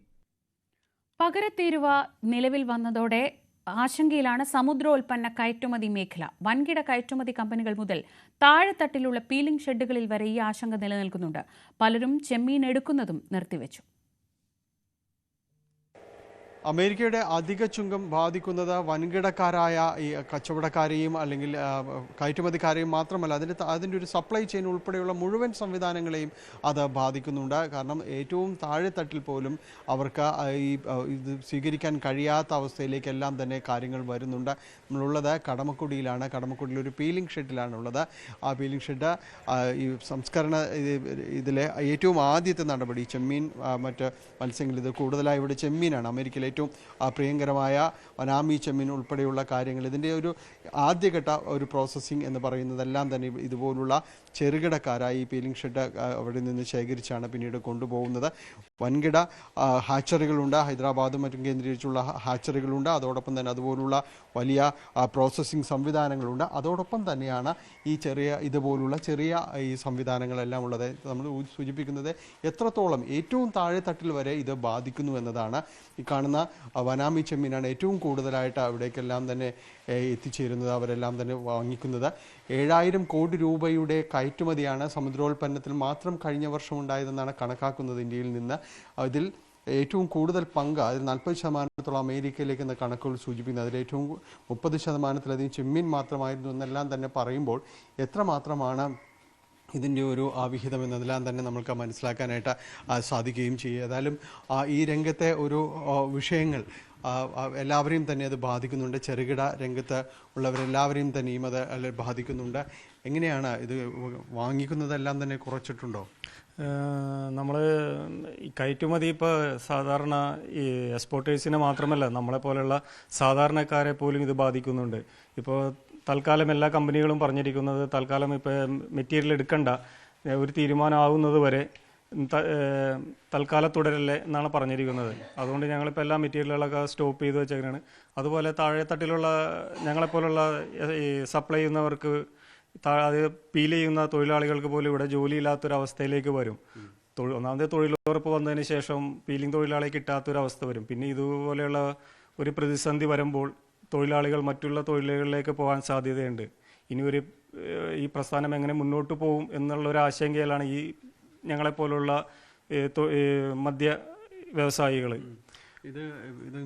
പകരത്തീരുവ നിലവിൽ വന്നതോടെ ആശങ്കയിലാണ് സമുദ്രോൽപ്പന്ന കയറ്റുമതി മേഖല. വൻകിട കയറ്റുമതി കമ്പനികൾ മുതൽ താഴെത്തട്ടിലുള്ള പീലിംഗ് ഷെഡുകളിൽ വരെ ഈ ആശങ്ക നിലനിൽക്കുന്നുണ്ട്. പലരും ചെമ്മീൻ എടുക്കുന്നതും നിർത്തിവെച്ചു. അമേരിക്കയുടെ അധിക ചുങ്കം ബാധിക്കുന്നത് വൻകിടക്കാരായ ഈ കച്ചവടക്കാരെയും അല്ലെങ്കിൽ കയറ്റുമതിക്കാരെയും മാത്രമല്ല, അതിൻ്റെ ഒരു സപ്ലൈ ചെയിൻ ഉൾപ്പെടെയുള്ള മുഴുവൻ സംവിധാനങ്ങളെയും അത് ബാധിക്കുന്നുണ്ട്. കാരണം ഏറ്റവും താഴെത്തട്ടിൽ പോലും അവർക്ക് ഇത് സ്വീകരിക്കാൻ കഴിയാത്ത അവസ്ഥയിലേക്കെല്ലാം തന്നെ കാര്യങ്ങൾ വരുന്നുണ്ട്. നമ്മളുള്ളത് കടമക്കുടിയിലാണ്. കടമക്കുടിയിൽ ഒരു പീലിംഗ് ഷെഡിലാണ് ഉള്ളത്. ആ പീലിംഗ് ഷെഡ് ഈ സംസ്കരണ ഇതിലെ ഏറ്റവും ആദ്യത്തെ നടപടി ചെമ്മീൻ, മറ്റ് മത്സ്യങ്ങൾ, ഇത് കൂടുതലായി ഇവിടെ ചെമ്മീനാണ്. അമേരിക്കയിലെ ഏറ്റവും പ്രിയങ്കരമായ വനാമി ചെമ്മീൻ ഉൾപ്പെടെയുള്ള കാര്യങ്ങൾ, ഇതിൻ്റെ ഒരു ആദ്യഘട്ട ഒരു പ്രോസസ്സിംഗ് എന്ന് പറയുന്നതെല്ലാം തന്നെ ഇതുപോലുള്ള ചെറുകിടക്കാരായി ഈ പീലിംഗ് ഷെഡ് അവിടെ നിന്ന് ശേഖരിച്ചാണ് പിന്നീട് കൊണ്ടുപോകുന്നത്. വൻകിട ഹാച്ചറികളുണ്ട്, ഹൈദരാബാദും മറ്റും കേന്ദ്രീകരിച്ചുള്ള ഹാച്ചറികളുണ്ട്. അതോടൊപ്പം തന്നെ അതുപോലുള്ള വലിയ പ്രോസസ്സിംഗ് സംവിധാനങ്ങളുണ്ട്. അതോടൊപ്പം തന്നെയാണ് ഈ ഇതുപോലുള്ള ചെറിയ ഈ സംവിധാനങ്ങളെല്ലാം ഉള്ളത്. നമ്മൾ സൂചിപ്പിക്കുന്നത് എത്രത്തോളം ഏറ്റവും താഴെത്തട്ടിൽ വരെ ഇത് ബാധിക്കുന്നു എന്നതാണ്. ഈ കാണുന്ന വനാമി ചെമ്മീനാണ് ഏറ്റവും കൂടുതലായിട്ട് അവിടേക്കെല്ലാം തന്നെ എത്തിച്ചേരുന്നത്, അവരെല്ലാം തന്നെ വാങ്ങിക്കുന്നത്. 7000 കോടി രൂപയുടെ കയറ്റുമതിയാണ് സമുദ്രോൽപ്പന്നത്തിൽ മാത്രം കഴിഞ്ഞ വർഷം ഉണ്ടായതെന്നാണ് കണക്കാക്കുന്നത് ഇന്ത്യയിൽ നിന്ന്. ഇതിൽ ഏറ്റവും കൂടുതൽ പങ്ക്, അതിൽ 40% അമേരിക്കയിലേക്ക് എന്ന കണക്കുകൾ സൂചിപ്പിക്കുന്നത്. അതിൽ ഏറ്റവും 30%-ലധികം ചെമ്മീൻ മാത്രമായിരുന്നു എന്നെല്ലാം തന്നെ പറയുമ്പോൾ എത്രമാത്രമാണ് ഇതിൻ്റെ ഒരു വിഹിതം എന്നതെല്ലാം തന്നെ നമുക്ക് മനസ്സിലാക്കാനായിട്ട് സാധിക്കുകയും ചെയ്യും. ഏതായാലും ഈ രംഗത്തെ ഒരു വിഷയങ്ങൾ എല്ലാവരെയും തന്നെ അത് ബാധിക്കുന്നുണ്ട്. ചെറുകിട രംഗത്ത് ഉള്ളവരെല്ലാവരെയും തന്നെയും അത് ബാധിക്കുന്നുണ്ട്. എങ്ങനെയാണ് ഇത് വാങ്ങിക്കുന്നതെല്ലാം തന്നെ കുറച്ചിട്ടുണ്ടോ? നമ്മൾ ഈ കയറ്റുമതി ഇപ്പോൾ സാധാരണ ഈ എക്സ്പോർട്ടേഴ്സിനെ മാത്രമല്ല നമ്മളെപ്പോലെയുള്ള സാധാരണക്കാരെ പോലും ഇത് ബാധിക്കുന്നുണ്ട്. ഇപ്പോൾ തൽക്കാലം എല്ലാ കമ്പനികളും പറഞ്ഞിരിക്കുന്നത് തൽക്കാലം ഇപ്പോൾ മെറ്റീരിയൽ എടുക്കണ്ട, ഒരു തീരുമാനമാവുന്നത് വരെ തൽക്കാലം തുടരല്ലേ എന്നാണ് പറഞ്ഞിരിക്കുന്നത്. അതുകൊണ്ട് ഞങ്ങളിപ്പോൾ എല്ലാ മെറ്റീരിയലുകളൊക്കെ സ്റ്റോപ്പ് ചെയ്ത് വെച്ചേക്കാണ്. അതുപോലെ താഴെത്തട്ടിലുള്ള ഞങ്ങളെപ്പോലുള്ള ഈ സപ്ലൈ ചെയ്യുന്നവർക്ക് അത് പീൽ ചെയ്യുന്ന തൊഴിലാളികൾക്ക് പോലും ഇവിടെ ജോലിയില്ലാത്തൊരവസ്ഥയിലേക്ക് വരും. ഒന്നാമത്തെ തൊഴിലുറപ്പ് വന്നതിന് ശേഷം പീലിംഗ് തൊഴിലാളിയെ കിട്ടാത്തൊരവസ്ഥ വരും. പിന്നെ ഇതുപോലെയുള്ള ഒരു പ്രതിസന്ധി വരുമ്പോൾ തൊഴിലാളികൾ മറ്റുള്ള തൊഴിലുകളിലേക്ക് പോകാൻ സാധ്യതയുണ്ട്. ഇനി ഈ പ്രസ്ഥാനം എങ്ങനെ മുന്നോട്ട് പോകും എന്നുള്ളൊരു ആശങ്കയിലാണ് ഈ ഞങ്ങളെപ്പോലുള്ള മദ്യ വ്യവസായികൾ. ഇത്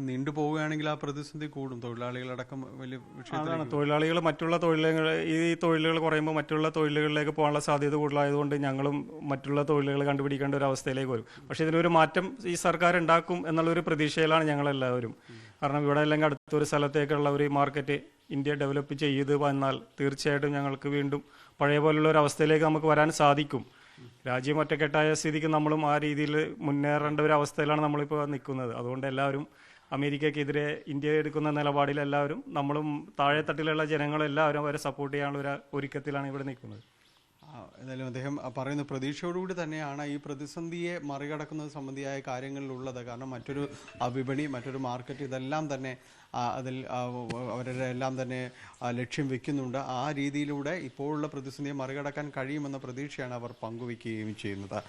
നീണ്ടുപോവുകയാണെങ്കിൽ ആ പ്രതിസന്ധി കൂടും. തൊഴിലാളികളടക്കം വലിയ അതാണ്. തൊഴിലാളികൾ മറ്റുള്ള തൊഴിലുകൾ കുറയുമ്പോൾ മറ്റുള്ള തൊഴിലുകളിലേക്ക് പോകാനുള്ള സാധ്യത കൂടുതലായതുകൊണ്ട് ഞങ്ങളും മറ്റുള്ള തൊഴിലുകൾ കണ്ടുപിടിക്കേണ്ട ഒരു അവസ്ഥയിലേക്ക് വരും. പക്ഷേ ഇതിനൊരു മാറ്റം ഈ സർക്കാർ ഉണ്ടാക്കും എന്നുള്ളൊരു പ്രതീക്ഷയിലാണ് ഞങ്ങളെല്ലാവരും. കാരണം ഇവിടെ അല്ലെങ്കിൽ അടുത്തൊരു സ്ഥലത്തേക്കുള്ള ഒരു മാർക്കറ്റ് ഇന്ത്യ ഡെവലപ്പ് ചെയ്ത് വന്നാൽ തീർച്ചയായിട്ടും ഞങ്ങൾക്ക് വീണ്ടും പഴയ പോലുള്ള ഒരു അവസ്ഥയിലേക്ക് നമുക്ക് വരാൻ സാധിക്കും. രാജ്യം ഒറ്റക്കെട്ടായ സ്ഥിതിക്ക് നമ്മളും ആ രീതിയിൽ മുന്നേറേണ്ട ഒരു അവസ്ഥയിലാണ് നമ്മളിപ്പോൾ നിൽക്കുന്നത്. അതുകൊണ്ട് എല്ലാവരും അമേരിക്കക്കെതിരെ ഇന്ത്യ എടുക്കുന്ന നിലപാടിൽ എല്ലാവരും നമ്മളും താഴെത്തട്ടിലുള്ള ജനങ്ങളെല്ലാവരും അവരെ സപ്പോർട്ട് ചെയ്യാനുള്ള ഒരു ഒരുക്കത്തിലാണ് ഇവിടെ നിൽക്കുന്നത്. എന്തായാലും അദ്ദേഹം പറയുന്ന പ്രതീക്ഷയോടുകൂടി തന്നെയാണ് ഈ പ്രതിസന്ധിയെ മറികടക്കുന്നത് സംബന്ധിയായ കാര്യങ്ങളിലുള്ളത്. കാരണം മറ്റൊരു വിപണി, മറ്റൊരു മാർക്കറ്റ്, ഇതെല്ലാം തന്നെ അതിൽ അവരുടെ എല്ലാം തന്നെ ലക്ഷ്യം വെക്കുന്നുണ്ട്. ആ രീതിയിലൂടെ ഇപ്പോഴുള്ള പ്രതിസന്ധിയെ മറികടക്കാൻ കഴിയുമെന്ന പ്രതീക്ഷയാണ് അവർ പങ്കുവയ്ക്കുകയും ചെയ്യുന്നത്.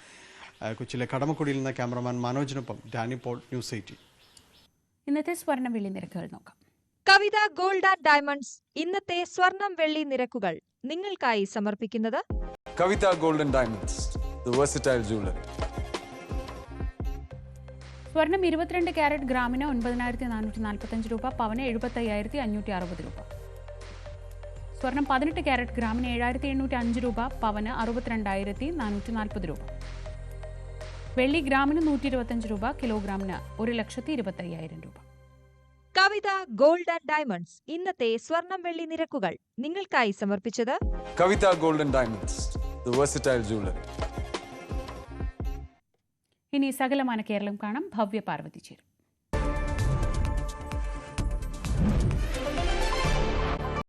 കൊച്ചിയിലെ കടമക്കുടിയിൽ നിന്ന് ക്യാമറമാൻ മനോജിനൊപ്പം ഡാനി പോൾ, ന്യൂസ് 18. ഇന്നത്തെ സ്വർണ്ണ വെള്ളി നിരക്കുകൾ നോക്കാം. കവിത ഗോൾഡ് ആൻഡ് ഡയമണ്ട്സ് ഇന്നത്തെ സ്വർണം വെള്ളി നിരക്കുകൾ നിങ്ങൾക്കായി സമർപ്പിക്കുന്നത് Kavitha gold and diamonds, the versatile jewellery. സ്വർണം 22 ക്യാരറ്റ് ഗ്രാമിന് 9,445 രൂപ, പവന് 75,560 രൂപ. സ്വർണം 18 ക്യാരറ്റ് ഗ്രാമിന് 7,805 രൂപ, പവന് 62,440 രൂപ. വെള്ളി ഗ്രാമിന് 125 രൂപ, കിലോഗ്രാമിന് 1,25,000 രൂപ. കവിത ഗോൾഡ് ആൻഡ് ഡയമണ്ട്സ് ഇന്നത്തെ സ്വർണം വെള്ളി നിരക്കുകൾ നിങ്ങൾക്കായി സമർപ്പിച്ചത് Kavitha gold and diamonds, the versatile jewellery. ഇനി സകലമാന കേരളം കാണാം. ഭവ്യ പാർവതി ചേരും.